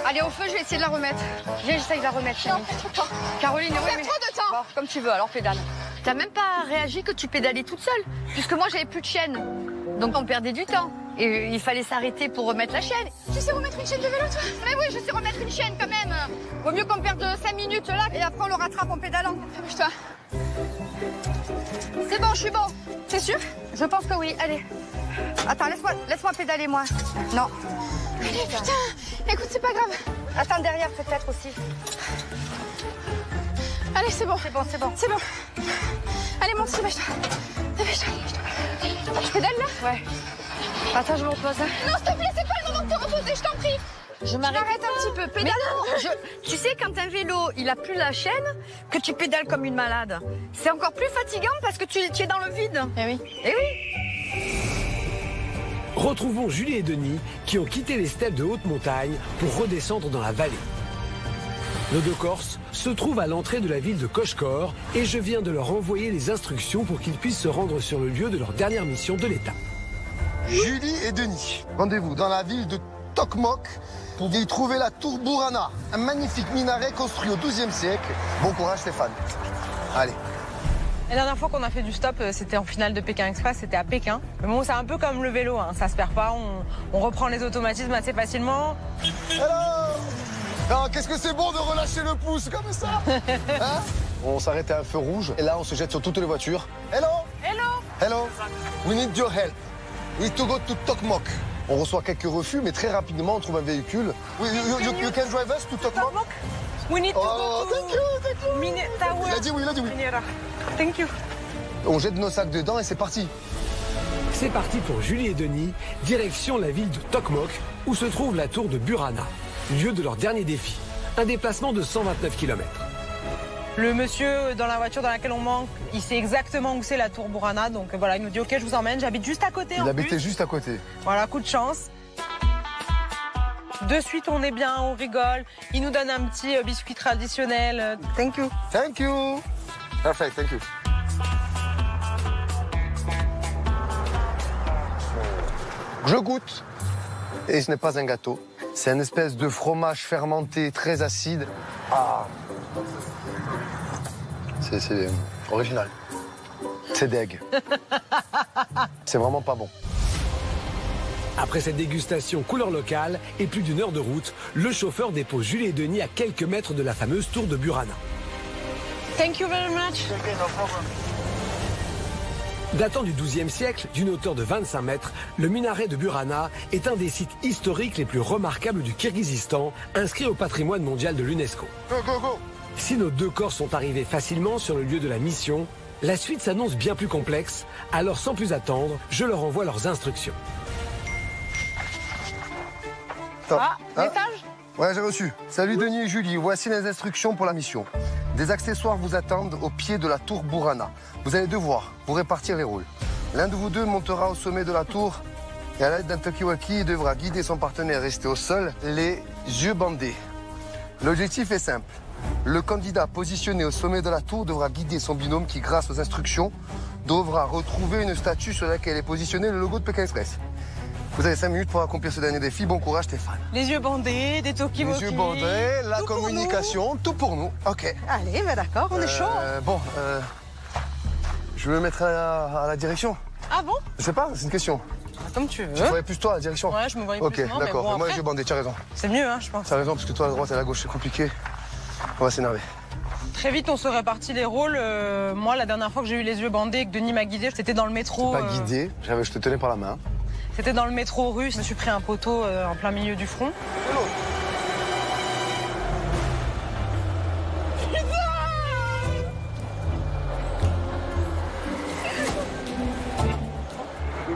Allez, au feu, je vais essayer de la remettre. Viens, j'essaye de la remettre. Non, trop de temps. Caroline, oui, mais... trop de temps. Bon, comme tu veux, alors pédale. T'as même pas réagi que tu pédalais toute seule, puisque moi, j'avais plus de chaîne. Donc, on perdait du temps. Et il fallait s'arrêter pour remettre la chaîne. Tu sais remettre une chaîne de vélo, toi? Mais oui, je sais remettre une chaîne quand même. Vaut mieux qu'on perde 5 minutes là, et après on le rattrape en pédalant. Putain. C'est bon, je suis bon. C'est sûr? Je pense que oui. Allez. Attends, laisse-moi pédaler, moi. Non. Allez, putain. Écoute, c'est pas grave. Attends, derrière peut-être aussi. Allez, c'est bon. C'est bon, c'est bon. C'est bon. Allez, monte, dépêche-toi. Dépêche-toi. Je pédale là? Ouais. Attends, je me repose. Non, s'il te plaît, c'est pas le moment de te reposer, je t'en prie. Je m'arrête un petit peu. Pédale. Tu sais, quand un vélo, il a plus la chaîne, que tu pédales comme une malade, c'est encore plus fatigant parce que tu es dans le vide. Eh oui. Eh oui. Retrouvons Julie et Denis qui ont quitté les steppes de haute montagne pour redescendre dans la vallée. Nos deux Corses se trouvent à l'entrée de la ville de Koshkor et je viens de leur envoyer les instructions pour qu'ils puissent se rendre sur le lieu de leur dernière mission de l'étape. Julie et Denis, rendez-vous dans la ville de Tokmok pour y trouver la tour Burana, un magnifique minaret construit au XIIe siècle. Bon courage Stéphane. Allez. La dernière fois qu'on a fait du stop, c'était en finale de Pékin Express, c'était à Pékin. Mais bon, c'est un peu comme le vélo, hein. Ça se perd pas, on reprend les automatismes assez facilement. Alors, qu'est-ce que c'est bon de relâcher le pouce comme ça, hein? On s'arrête à un feu rouge et là on se jette sur toutes les voitures. Hello. Hello. Hello. We need your help. We need to go to Tokmok. On reçoit quelques refus, mais très rapidement on trouve un véhicule. You can drive us to Tokmok? We need to go to... Thank you. Il a dit oui, il a dit oui. Thank you. On jette nos sacs dedans et c'est parti. C'est parti pour Julie et Denis, direction la ville de Tokmok, où se trouve la tour de Burana, lieu de leur dernier défi. Un déplacement de 129 km. Le monsieur dans la voiture dans laquelle on manque, il sait exactement où c'est la tour Burana. Donc voilà, il nous dit ok, je vous emmène, j'habite juste à côté. Il habitait juste à côté. Voilà, coup de chance. De suite, on est bien, on rigole. Il nous donne un petit biscuit traditionnel. Thank you. Thank you. Perfect, thank you. Je goûte. Et ce n'est pas un gâteau. C'est une espèce de fromage fermenté très acide. Ah. C'est original. C'est deg. C'est vraiment pas bon. Après cette dégustation couleur locale et plus d'une heure de route, le chauffeur dépose Julie et Denis à quelques mètres de la fameuse tour de Burana. Thank you very much. Datant du XIIe siècle, d'une hauteur de 25 mètres, le minaret de Burana est un des sites historiques les plus remarquables du Kirghizistan, inscrit au patrimoine mondial de l'UNESCO. Go, go, go. Si nos deux corps sont arrivés facilement sur le lieu de la mission, la suite s'annonce bien plus complexe, alors sans plus attendre, je leur envoie leurs instructions. Message? Ouais, j'ai reçu. Salut Denis et Julie, voici les instructions pour la mission. Des accessoires vous attendent au pied de la tour Burana. Vous allez devoir vous répartir les rôles. L'un de vous deux montera au sommet de la tour et à l'aide d'un talkie-walkie devra guider son partenaire resté au sol, les yeux bandés. L'objectif est simple. Le candidat positionné au sommet de la tour devra guider son binôme qui, grâce aux instructions, devra retrouver une statue sur laquelle est positionné le logo de Pékin Express. Vous avez 5 minutes pour accomplir ce dernier défi. Bon courage, Stéphane. Les yeux bandés, des talkie-walkie. Les yeux bandés, la communication, tout pour nous. Ok. Allez, bah d'accord, on est chaud. Je vais me mettre à la direction. Ah bon? Je sais pas, c'est une question. Comme tu veux. Tu voyais plus toi à la direction? Ouais, je me voyais plus. plus. Ok, d'accord. Bon, moi, les yeux bandés, tu as raison. C'est mieux, hein, je pense. Tu as raison, parce que toi, à la droite et à la gauche, c'est compliqué. On va s'énerver. Très vite, on se répartit les rôles. Moi, la dernière fois que j'ai eu les yeux bandés et que Denis m'a guidé, c'était dans le métro. Pas guidé, je te tenais par la main. C'était dans le métro russe. Je me suis pris un poteau en plein milieu du front. Hello.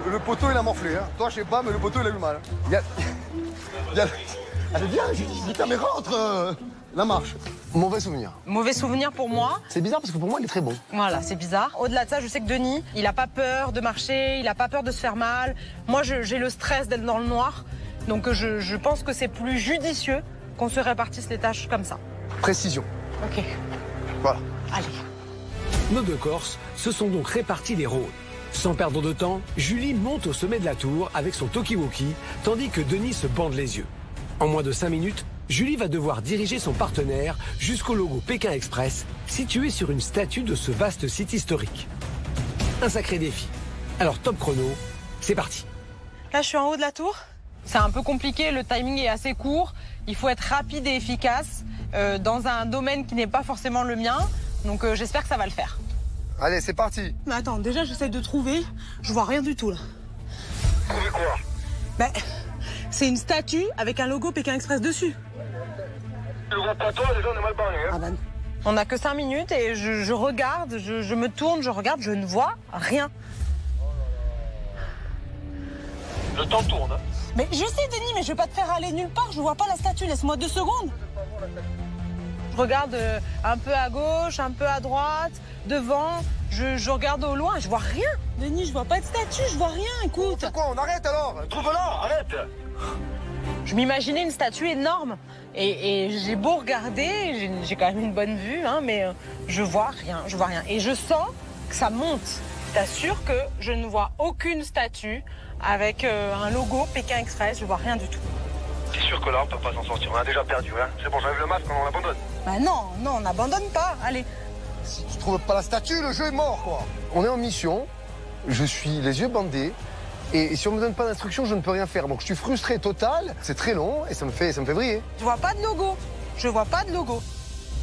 Le poteau, il a morflé. Hein. Toi, je sais pas, mais le poteau, il a eu mal. Allez, viens, j'ai dit, mais rentre la marche. Mauvais souvenir. Mauvais souvenir pour moi. C'est bizarre parce que pour moi, il est très bon. Voilà, c'est bizarre. Au-delà de ça, je sais que Denis, il n'a pas peur de marcher, il n'a pas peur de se faire mal. Moi, j'ai le stress d'être dans le noir. Donc, je pense que c'est plus judicieux qu'on se répartisse les tâches comme ça. Précision. Ok. Voilà. Allez. Nos deux Corses se sont donc répartis les rôles. Sans perdre de temps, Julie monte au sommet de la tour avec son talkie-walkie, tandis que Denis se bande les yeux. En moins de 5 minutes, Julie va devoir diriger son partenaire jusqu'au logo Pékin Express, situé sur une statue de ce vaste site historique. Un sacré défi. Alors top chrono, c'est parti. Là, je suis en haut de la tour. C'est un peu compliqué, le timing est assez court. Il faut être rapide et efficace dans un domaine qui n'est pas forcément le mien. Donc j'espère que ça va le faire. Allez, c'est parti. Mais attends, déjà j'essaie de trouver. Je vois rien du tout là. Trouver quoi? Ben, c'est une statue avec un logo Pékin Express dessus. Tu vois pas toi, déjà on est mal barré. Hein. Ah ben, on n'a que 5 minutes et je regarde, je me tourne, je regarde, je ne vois rien. Le temps tourne. Hein. Mais je sais Denis, mais je vais pas te faire aller nulle part, je vois pas la statue, laisse-moi 2 secondes. Je regarde un peu à gauche, un peu à droite, devant, je regarde au loin, je vois rien. Denis, je vois pas de statue, je vois rien, écoute. C'est quoi, on arrête alors? Trouve-la, arrête. Je m'imaginais une statue énorme et j'ai beau regarder, j'ai quand même une bonne vue, hein, mais je vois rien. Et je sens que ça monte. Je t'assure que je ne vois aucune statue avec un logo Pékin Express, je vois rien du tout. T'es sûr que là on peut pas s'en sortir? On a déjà perdu, hein? C'est bon, j'enlève le masque, on abandonne. Bah non, on n'abandonne pas, allez. Si tu trouves pas la statue, le jeu est mort, quoi. On est en mission, je suis les yeux bandés, et si on me donne pas d'instruction, je ne peux rien faire. Donc je suis frustré total, c'est très long, et ça me fait briller. Je vois pas de logo, je vois pas de logo.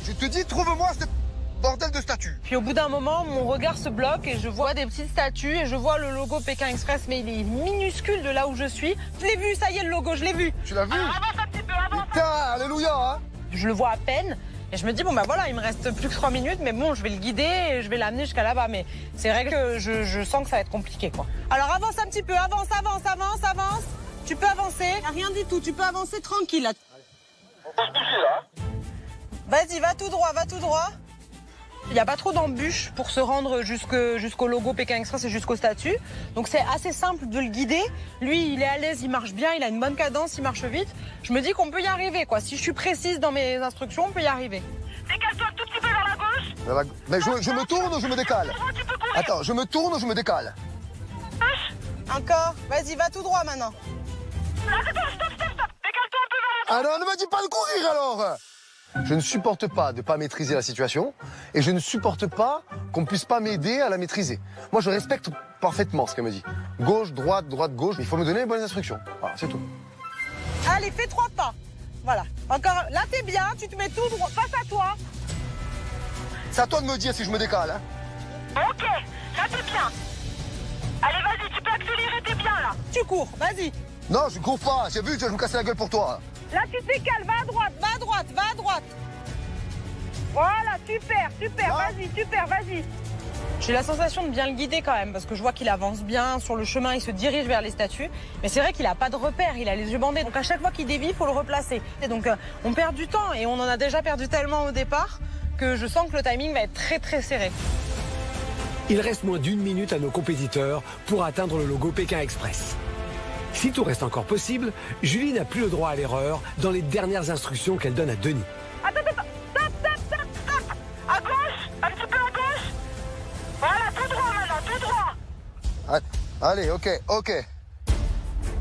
Je te dis, trouve-moi cette bordel de statue. Puis au bout d'un moment, mon regard se bloque et je vois des petites statues et je vois le logo Pékin Express, mais il est minuscule de là où je suis. Je l'ai vu, ça y est, le logo, je l'ai vu. Tu l'as vu? Avance un petit peu, avance. Putain, alléluia, hein. Je le vois à peine. Et je me dis, bon, bah voilà, il me reste plus que 3 minutes, mais bon, je vais le guider et je vais l'amener jusqu'à là-bas. Mais c'est vrai que je sens que ça va être compliqué, quoi. Alors avance un petit peu, avance. Tu peux avancer. Rien du tout, tu peux avancer tranquille, là. On peut se bouger, là. Vas-y, va tout droit. Il n'y a pas trop d'embûches pour se rendre jusqu'au logo Pékin Express et jusqu'au statut. Donc c'est assez simple de le guider. Lui, il est à l'aise, il marche bien, il a une bonne cadence, il marche vite. Je me dis qu'on peut y arriver, quoi. Si je suis précise dans mes instructions, on peut y arriver. Décale-toi un tout petit peu vers la gauche. Mais je me tourne ou je me décale? Attends, je me tourne ou je me décale? Encore. Vas-y, va tout droit maintenant. Stop. Décale-toi un peu vers la gauche. Ah non, ne me dis pas de courir alors. Je ne supporte pas de ne pas maîtriser la situation et je ne supporte pas qu'on ne puisse pas m'aider à la maîtriser. Moi, je respecte parfaitement ce qu'elle me dit. Gauche, droite, gauche, il faut me donner les bonnes instructions. Voilà, c'est tout. Allez, fais 3 pas. Voilà. Encore, là, t'es bien, tu te mets tout droit, face à toi. C'est à toi de me dire si je me décale. Hein. Ok, là, t'es bien. Allez, vas-y, tu peux accélérer, t'es bien, là. Tu cours, vas-y. Non, je cours pas. J'ai vu que je vais me casser la gueule pour toi. Là, tu te décales, va à droite. Voilà, super, vas-y. J'ai la sensation de bien le guider quand même, parce que je vois qu'il avance bien sur le chemin, il se dirige vers les statues. Mais c'est vrai qu'il n'a pas de repère, il a les yeux bandés. Donc à chaque fois qu'il dévie, il faut le replacer. Et donc on perd du temps, et on en a déjà perdu tellement au départ que je sens que le timing va être très très serré. Il reste moins d'1 minute à nos compétiteurs pour atteindre le logo Pékin Express. Si tout reste encore possible, Julie n'a plus le droit à l'erreur dans les dernières instructions qu'elle donne à Denis. Attends, stop. À gauche, un petit peu à gauche. Voilà, tout droit maintenant, tout droit. Allez, ok.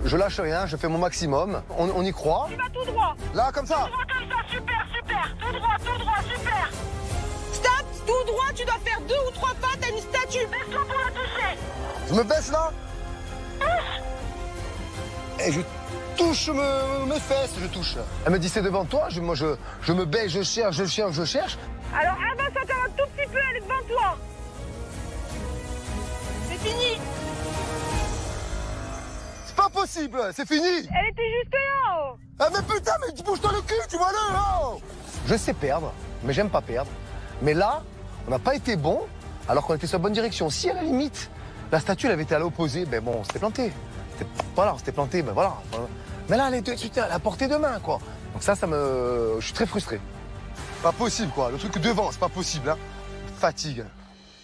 Je lâche rien, je fais mon maximum. On y croit. Tu vas tout droit. Là, comme ça. Tout droit comme ça, super. Tout droit, super. Stop, tout droit, tu dois faire 2 ou 3 pas, t'as une statue. Baisse-toi pour la toucher. Je me baisse là. Et je touche mes fesses, je touche. Elle me dit c'est devant toi, moi je me baisse, je cherche. Alors avance encore un tout petit peu, elle est devant toi. C'est fini. C'est pas possible, c'est fini. Elle était juste là. Ah mais putain, mais tu bouges-toi le cul, tu vois là. Je sais perdre, mais j'aime pas perdre. Mais là, on n'a pas été bon, alors qu'on était sur la bonne direction. Si à la limite, la statue elle avait été à l'opposé, ben bon, on s'était planté. Voilà, on s'était planté, ben voilà. Mais là, elle est à la portée de main, quoi. Donc ça je suis très frustré. Pas possible, quoi. Le truc devant, c'est pas possible, hein. Fatigue.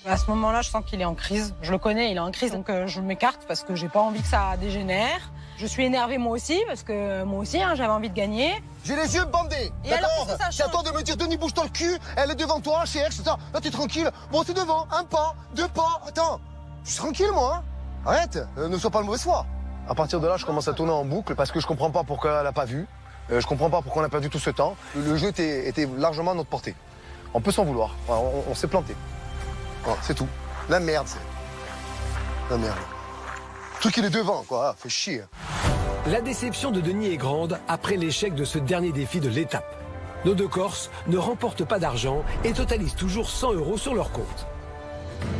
À ce moment-là, je sens qu'il est en crise. Je le connais, il est en crise, donc je m'écarte parce que j'ai pas envie que ça dégénère. Je suis énervée moi aussi, parce que moi aussi, hein, j'avais envie de gagner. J'ai les yeux bandés. Et alors, d'accord. qu'est-ce que ça C'est à toi de me dire, Denis, bouge-toi le cul. Elle est devant toi, cherche, c'est ça. Là, t'es tranquille. Bon, c'est devant. Un pas, 2 pas. Attends. Je suis tranquille, moi. Hein. Arrête. Ne sois pas de mauvaise foi. À partir de là, je commence à tourner en boucle parce que je comprends pas pourquoi elle a pas vu. Je comprends pas pourquoi on a perdu tout ce temps. Le jeu était largement à notre portée. On peut s'en vouloir. On s'est planté. Voilà, c'est tout. La merde, c'est. La merde. Le truc, il est devant, quoi. Fait chier. La déception de Denis est grande après l'échec de ce dernier défi de l'étape. Nos 2 Corses ne remportent pas d'argent et totalisent toujours 100 € sur leur compte.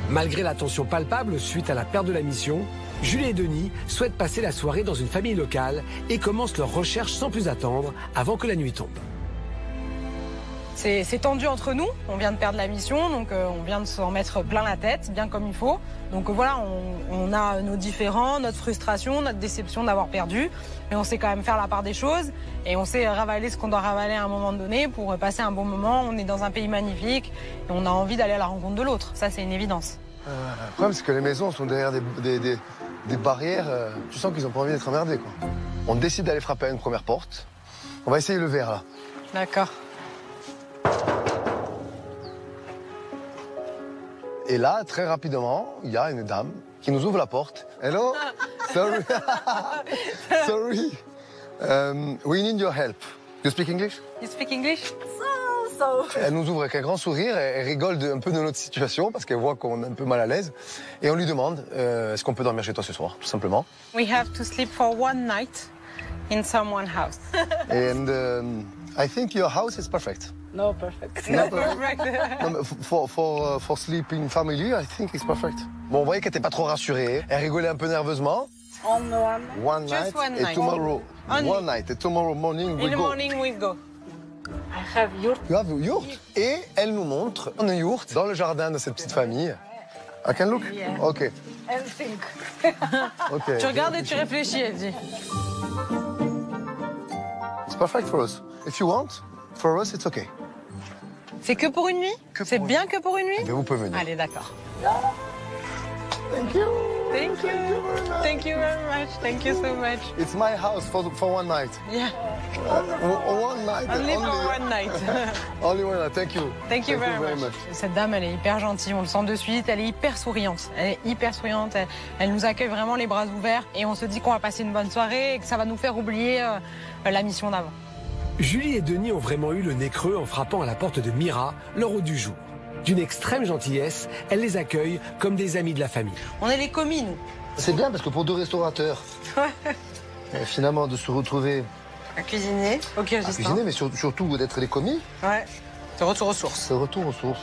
Malgré la tension palpable suite à la perte de la mission, Julie et Denis souhaitent passer la soirée dans une famille locale et commencent leur recherche sans plus attendre avant que la nuit tombe. C'est tendu entre nous, on vient de perdre la mission, donc on vient de s'en mettre plein la tête, bien comme il faut. Donc voilà, on a nos différends, notre frustration, notre déception d'avoir perdu, mais on sait quand même faire la part des choses et on sait ravaler ce qu'on doit ravaler à un moment donné pour passer un bon moment. On est dans un pays magnifique et on a envie d'aller à la rencontre de l'autre, ça c'est une évidence. Le problème, c'est que les maisons sont derrière des barrières, tu sens qu'ils ont pas envie d'être emmerdés, quoi. On décide d'aller frapper à une première porte. On va essayer le verre, là. D'accord. Et là, très rapidement, il y a une dame qui nous ouvre la porte. Hello? Sorry. Sorry. We need your help. You speak English? You speak English? Elle nous ouvre avec un grand sourire, elle rigole un peu de notre situation parce qu'elle voit qu'on est un peu mal à l'aise. Et on lui demande, est-ce qu'on peut dormir chez toi ce soir, tout simplement. We have to sleep for one night in someone's house. And I think your house is perfect. No perfect. No perfect. No, for sleeping family, I think it's perfect. Bon, on voyait qu'elle n'était pas trop rassurée. Elle rigolait un peu nerveusement. One night. Just one et night. tomorrow. Only. One night. Et tomorrow morning we In the go. morning we go. I have yurt. You have a yurt. Et elle nous montre un yurt dans le jardin de cette petite famille. I can look? Yeah. OK. And think. OK. Tu regardes et tu réfléchis, elle dit. It's perfect for us. If you want, for us, it's OK. C'est que pour une nuit? C'est bien que pour une nuit? Mais vous pouvez venir. Allez, d'accord. Thank you. Thank you. Thank you very much. Thank you so much. It's my house for one night. Yeah. One night. Only for one night. Only one night. Thank you. Thank you very much. Cette dame, elle est hyper gentille, on le sent de suite. Elle est hyper souriante. Elle est hyper souriante. Elle nous accueille vraiment les bras ouverts. Et on se dit qu'on va passer une bonne soirée et que ça va nous faire oublier la mission d'avant. Julie et Denis ont vraiment eu le nez creux en frappant à la porte de Mira, leur hôte du jour. D'une extrême gentillesse, elle les accueille comme des amis de la famille. On est les commis, nous. C'est bien parce que pour 2 restaurateurs, finalement, de se retrouver à cuisiner, au Kyrgyzstan. À cuisiner, mais surtout d'être les commis. Ouais, c'est retour aux sources. C'est retour aux sources.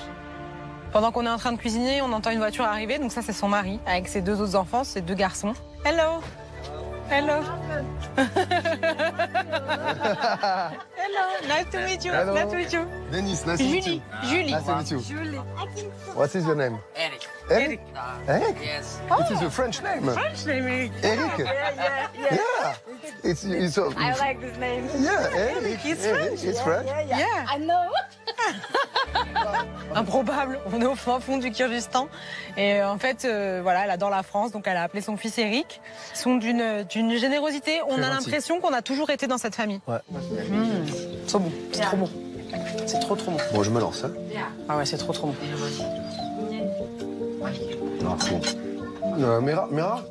Pendant qu'on est en train de cuisiner, on entend une voiture arriver. Donc ça, c'est son mari, avec ses 2 autres enfants, ses 2 garçons. Hello. Hello. Hello. Nice to meet you. Hello. Nice to meet you. Denis, nice to meet you. Julie. Nice to meet you. Julie. What is your name? Eric. Eric? Eric? Yes. It is a French name. French name, Eric. Eric? Yeah. It's I like this name. Yeah, Eric. It's French. It's French. Yeah. I know. Improbable. On est au fin fond du Kyrgyzstan. Et en fait, voilà, elle adore la France, donc elle a appelé son fils Eric. Ils sont d'une générosité. On a l'impression qu'on a toujours été dans cette famille. Ouais. C'est bon. C'est trop bon. C'est trop bon. Bon, je me lance. Hein. Ah ouais, c'est trop bon. Ah, bon. Mira,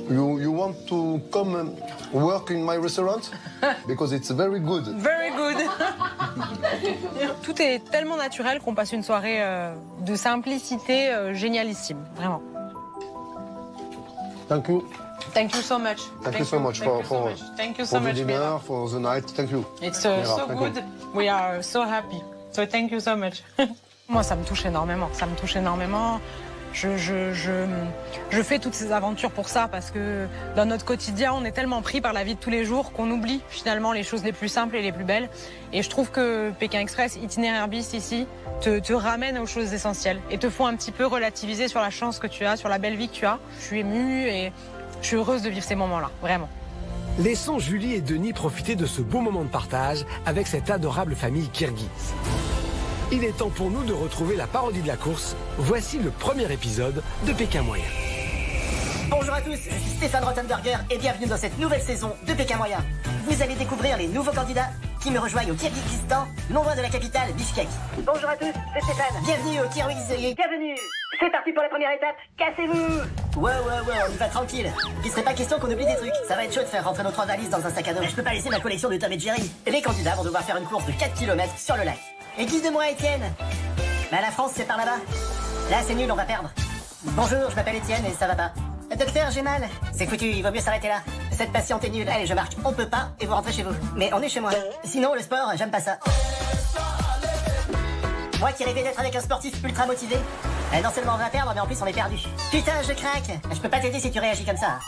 you want to come work in my restaurant? Because it's very good. Very good. Tout est tellement naturel qu'on passe une soirée de simplicité génialissime, vraiment. Thank you. Thank you so much. Thank you so much for the dinner, for the night. Thank you. It's Mira, so good. you. We are so happy. So thank you so much. Moi, ça me touche énormément. Ça me touche énormément. Je fais toutes ces aventures pour ça parce que dans notre quotidien, on est tellement pris par la vie de tous les jours qu'on oublie finalement les choses les plus simples et les plus belles. Et je trouve que Pékin Express, Itinéraire bis ici, te ramène aux choses essentielles et te font un petit peu relativiser sur la chance que tu as, sur la belle vie que tu as. Je suis émue et je suis heureuse de vivre ces moments-là, vraiment. Laissons Julie et Denis profiter de ce beau moment de partage avec cette adorable famille kirghize. Il est temps pour nous de retrouver la parodie de la course. Voici le premier épisode de Pékin Moyen. Bonjour à tous, je suis Stéphane Rothenberger et bienvenue dans cette nouvelle saison de Pékin Moyen. Vous allez découvrir les nouveaux candidats qui me rejoignent au Kirghizistan, non loin de la capitale, Bishkek. Bonjour à tous, c'est Stéphane. Bienvenue au Kirghizistan. Bienvenue. C'est parti pour la première étape, cassez-vous. Ouais, on y va tranquille. Il serait pas question qu'on oublie des trucs. Ça va être chaud de faire rentrer nos 3 valises dans un sac à dos. Mais je peux pas laisser ma collection de Tom et Jerry. Les candidats vont devoir faire une course de 4 km sur le lac. Et guide-moi, Étienne. Bah la France, c'est par là-bas. Là, c'est nul, on va perdre. Bonjour, je m'appelle Étienne et ça va pas. Docteur, j'ai mal. C'est foutu, il vaut mieux s'arrêter là. Cette patiente est nulle. Allez, je marque. On peut pas et vous rentrez chez vous. Mais on est chez moi. Sinon, le sport, j'aime pas ça. Moi qui rêvais d'être avec un sportif ultra motivé. Non seulement on va perdre, mais en plus on est perdu. Putain, je craque. Je peux pas t'aider si tu réagis comme ça.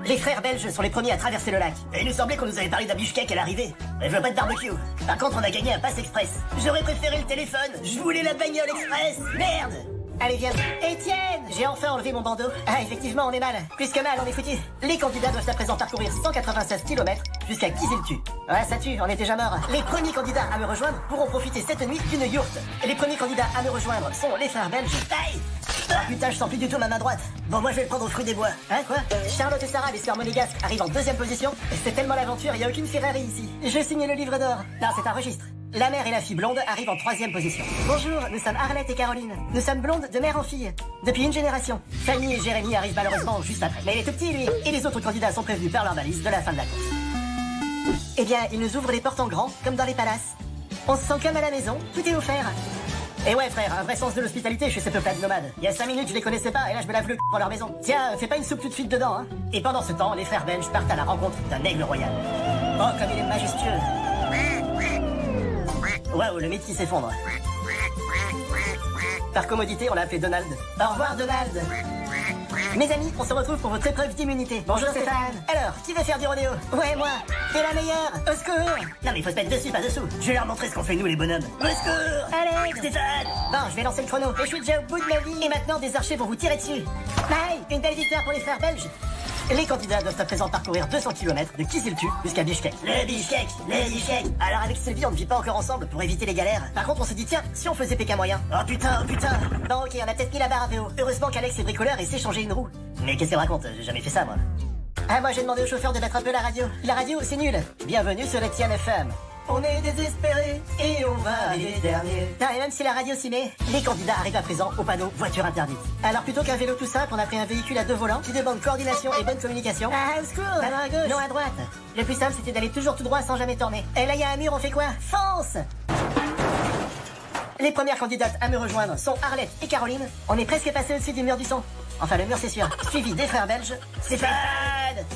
Les frères belges sont les premiers à traverser le lac. Et il nous semblait qu'on nous avait parlé d'un Bishkek à l'arrivée. Je veux pas de barbecue. Par contre, on a gagné un pass express. J'aurais préféré le téléphone. Je voulais la bagnole express. Merde. Allez, viens. Étienne! J'ai enfin enlevé mon bandeau. Ah, effectivement, on est mal. Plus que mal, on est foutus. Les candidats doivent à présent parcourir 196 km jusqu'à Kiziltu. Ouais, ça tue, on est déjà mort. Les premiers candidats à me rejoindre pourront profiter cette nuit d'une yourte. Les premiers candidats à me rejoindre sont les frères belges. Aïe! Ah, putain, je sens plus du tout ma main droite. Bon, moi je vais le prendre au fruit des bois. Hein, quoi? Charlotte et Sarah, les sœurs monégasques, arrivent en 2e position. C'est tellement l'aventure, il n'y a aucune Ferrari ici. Je signe le livre d'or. Non, c'est un registre. La mère et la fille blonde arrivent en 3e position. Bonjour, nous sommes Arlette et Caroline. Nous sommes blondes de mère en fille. Depuis une génération. Fanny et Jérémy arrivent malheureusement juste après. Mais il est tout petit, lui. Et les autres candidats sont prévenus par leur valise de la fin de la course. Eh bien, ils nous ouvrent les portes en grand, comme dans les palaces. On se sent comme à la maison, tout est offert. Et ouais, frère, un vrai sens de l'hospitalité chez ces peuplades nomades. Il y a 5 minutes, je les connaissais pas, et là, je me lave le pour leur maison. Tiens, fais pas une soupe tout de suite dedans, hein. Et pendant ce temps, les frères belges partent à la rencontre d'un aigle royal. Oh, comme il est majestueux. Waouh, le mythe qui s'effondre. Par commodité, on l'a appelé Donald. Au revoir, Donald. Mes amis, on se retrouve pour votre épreuve d'immunité. Bonjour Stéphane. Alors, qui veut faire du rodéo? Ouais, moi. T'es la meilleure. Au secours. Non, mais il faut se mettre dessus, pas dessous. Je vais leur montrer ce qu'on fait nous, les bonhommes. Au secours. Allez, Stéphane. Bon, je vais lancer le chrono. Et je suis déjà au bout de ma vie. Et maintenant, des archers vont vous tirer dessus. Aïe, une belle victoire pour les frères belges. Les candidats doivent à présent parcourir 200 km de Kiziltu jusqu'à Bishkek. Le Bishkek. Alors avec Sylvie, on ne vit pas encore ensemble pour éviter les galères. Par contre, on se dit, tiens, si on faisait Pékin Moyen. Oh putain. Bon, ok, on a peut-être mis la barre à VO. Heureusement qu'Alex est bricoleur et sait changer une roue. Mais qu'est-ce qu'il raconte? J'ai jamais fait ça, moi. Ah, moi j'ai demandé au chauffeur de mettre un peu la radio. La radio, c'est nul. Bienvenue sur Etienne FM. On est désespérés et on va arriver dernier. Et même si la radio s'y met, les candidats arrivent à présent au panneau voiture interdite. Alors plutôt qu'un vélo tout simple, on a pris un véhicule à 2 volants qui demande coordination et bonne communication. Ah, au secours! Non, à gauche. Non, à droite. Le plus simple, c'était d'aller toujours tout droit sans jamais tourner. Et là, il y a un mur, on fait quoi? Fonce! Les premières candidates à me rejoindre sont Arlette et Caroline. On est presque passé au-dessus du mur du son. Enfin, le mur, c'est sûr. Suivi des frères belges. Stéphane!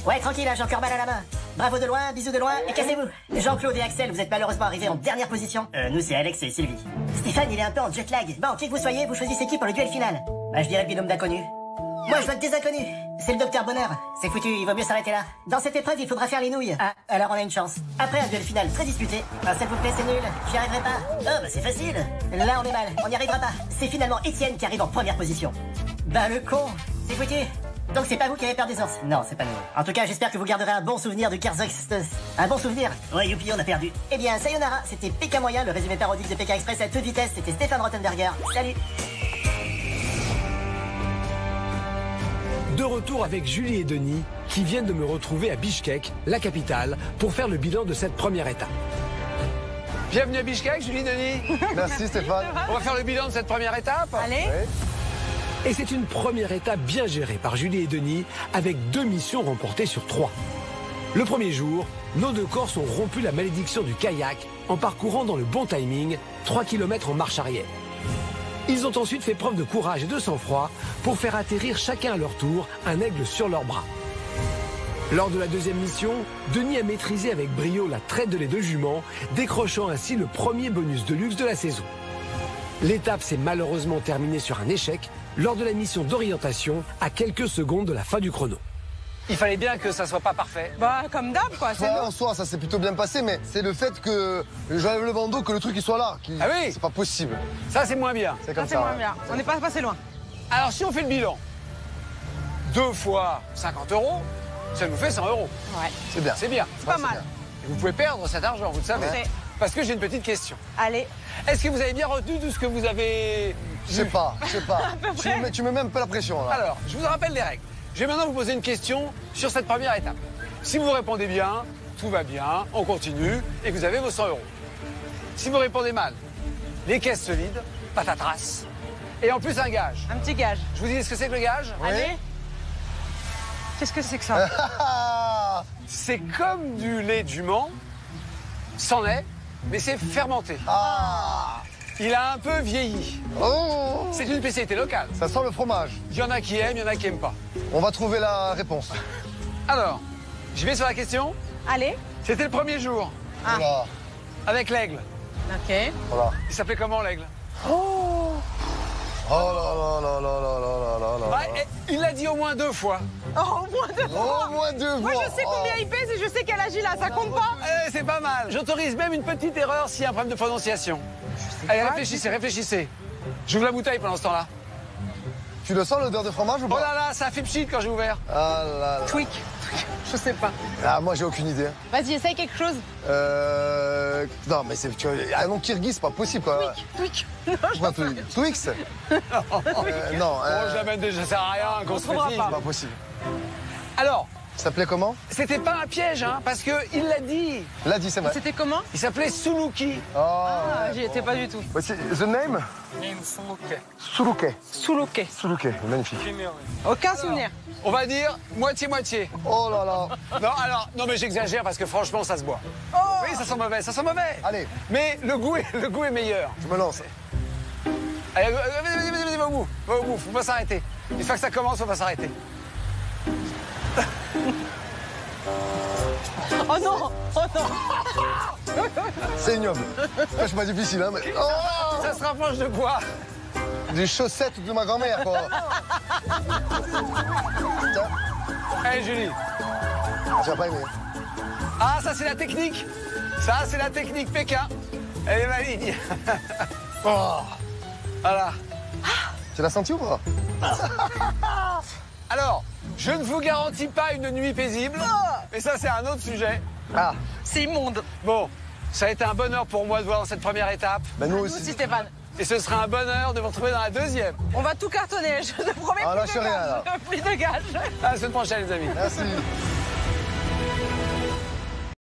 Ouais, tranquille, là, j'ai encore mal à la main. Bravo de loin, bisous de loin, et cassez-vous. Jean-Claude et Axel, vous êtes malheureusement arrivés en dernière position. Nous, c'est Alex et Sylvie. Stéphane, il est un peu en jet lag. Bon, qui que vous soyez, vous choisissez qui pour le duel final? Bah, je dirais le binôme d'inconnus. Moi, je vote des inconnus. C'est le docteur Bonheur. C'est foutu, il vaut mieux s'arrêter là. Dans cette épreuve, il faudra faire les nouilles. Ah, alors on a une chance. Après un duel final très disputé. Ah, s'il vous plaît, c'est nul. J'y arriverai pas. Oh, bah c'est facile. Là, on est mal. On n'y arrivera pas. C'est finalement Étienne qui arrive en première position. Bah, le con. C'est foutu. Donc c'est pas vous qui avez peur des ours? Non, c'est pas nous. En tout cas, j'espère que vous garderez un bon souvenir du Kazakhstan. Un bon souvenir? Ouais, youpi, on a perdu. Eh bien, sayonara, c'était Pékin Moyen, le résumé parodique de Pékin Express à toute vitesse. C'était Stéphane Rothenberger. Salut. De retour avec Julie et Denis, qui viennent de me retrouver à Bishkek, la capitale, pour faire le bilan de cette première étape. Bienvenue à Bishkek, Julie, Denis. Merci Stéphane. On va faire le bilan de cette première étape. Allez. Ouais. Et c'est une première étape bien gérée par Julie et Denis, avec 2 missions remportées sur 3. Le premier jour, nos 2 Corses ont rompu la malédiction du kayak en parcourant dans le bon timing 3 km en marche arrière. Ils ont ensuite fait preuve de courage et de sang-froid pour faire atterrir chacun à leur tour un aigle sur leurs bras. Lors de la deuxième mission, Denis a maîtrisé avec brio la traite de lait de jument, décrochant ainsi le premier bonus de luxe de la saison. L'étape s'est malheureusement terminée sur un échec lors de la mission d'orientation à quelques secondes de la fin du chrono. Il fallait bien que ça soit pas parfait. Bah, comme d'hab, quoi. C'est en soi, ça s'est plutôt bien passé, mais c'est le fait que j'enlève le bandeau, que le truc il soit là. Ah oui? C'est pas possible. Ça, c'est moins bien. C'est comme c'est ça. moins bien. On n'est pas passé loin. Alors, si on fait le bilan, 2 fois 50 €, ça nous fait 100 €. Ouais. C'est bien. C'est bien. C'est pas mal. Et vous pouvez perdre cet argent, vous le savez. parce que j'ai une petite question. Allez. Est-ce que vous avez bien retenu tout ce que vous avez... Je sais pas. Tu mets même pas la pression, là. Alors, je vous rappelle les règles. Je vais maintenant vous poser une question sur cette première étape. Si vous répondez bien, tout va bien, on continue, et vous avez vos 100 €. Si vous répondez mal, les caisses se vident, patatras, et en plus un gage. Un petit gage. Je vous dis ce que c'est que le gage? Allez. Qu'est-ce que c'est que ça? C'est comme du lait du Mans, c'en est, mais c'est fermenté. Il a un peu vieilli. C'est une spécialité locale. Ça sent le fromage. Il y en a qui aiment, il y en a qui n'aiment pas. On va trouver la réponse. Alors, je vais sur la question. Allez. C'était le premier jour. Voilà. Avec l'aigle. Ok. Voilà. Il s'appelait comment l'aigle? Oh là là là là là là là là. Bah, il l'a dit au moins 2 fois. Oh, au moins 2 fois. Au moins 2 fois. Moi, je sais combien il pèse et je sais quel âge il a. Ça compte pas? C'est pas mal. J'autorise même une petite erreur s'il y a un problème de prononciation. Allez, réfléchissez. J'ouvre la bouteille pendant ce temps-là. Tu le sens l'odeur de fromage ou pas? Oh là là, ça a fait pchit quand j'ai ouvert. Ah là là. Tweak. Je sais pas. Ah, moi j'ai aucune idée. Vas-y, essaye quelque chose. Non, mais c'est. Un nom kirghiz, c'est pas possible quoi. Tweak. Non, Twix Non. Bon, je l'amène déjà, ça sert à rien qu'on se fatigue. C'est pas possible. Alors. Il s'appelait comment? C'était pas un piège, hein, parce qu'il l'a dit. L'a dit, c'est vrai. C'était comment? Il s'appelait Suluki. J'y étais pas du tout. The name? Suluke, magnifique. Aucun souvenir. On va dire moitié-moitié. Oh là là. Non mais j'exagère parce que franchement ça se boit. Oui, ça sent mauvais. Allez. Mais le goût est meilleur. Je me lance. Allez, vas-y, va au bout, faut pas s'arrêter. Une fois que ça commence, faut pas s'arrêter. Oh non. C'est ignoble. C'est pas difficile, hein, mais... Oh, ça se rapproche de quoi? Des chaussettes de ma grand-mère, quoi. Tiens. Allez, Julie. Tu vas pas aimer. Ah, ça c'est la technique. Ça c'est la technique Pékin. Elle est maligne. Oh. Voilà. Tu l'as senti ou pas? Alors, je ne vous garantis pas une nuit paisible, mais ça c'est un autre sujet. Ah. C'est immonde. Bon, ça a été un bonheur pour moi de voir dans cette première étape. Bah, nous Nous aussi. aussi, Stéphane. Et ce sera un bonheur de vous retrouver dans la deuxième. On va tout cartonner, je te promets. Ah, lâche rien, là. Plus de gage. À la semaine prochaine, les amis. Merci.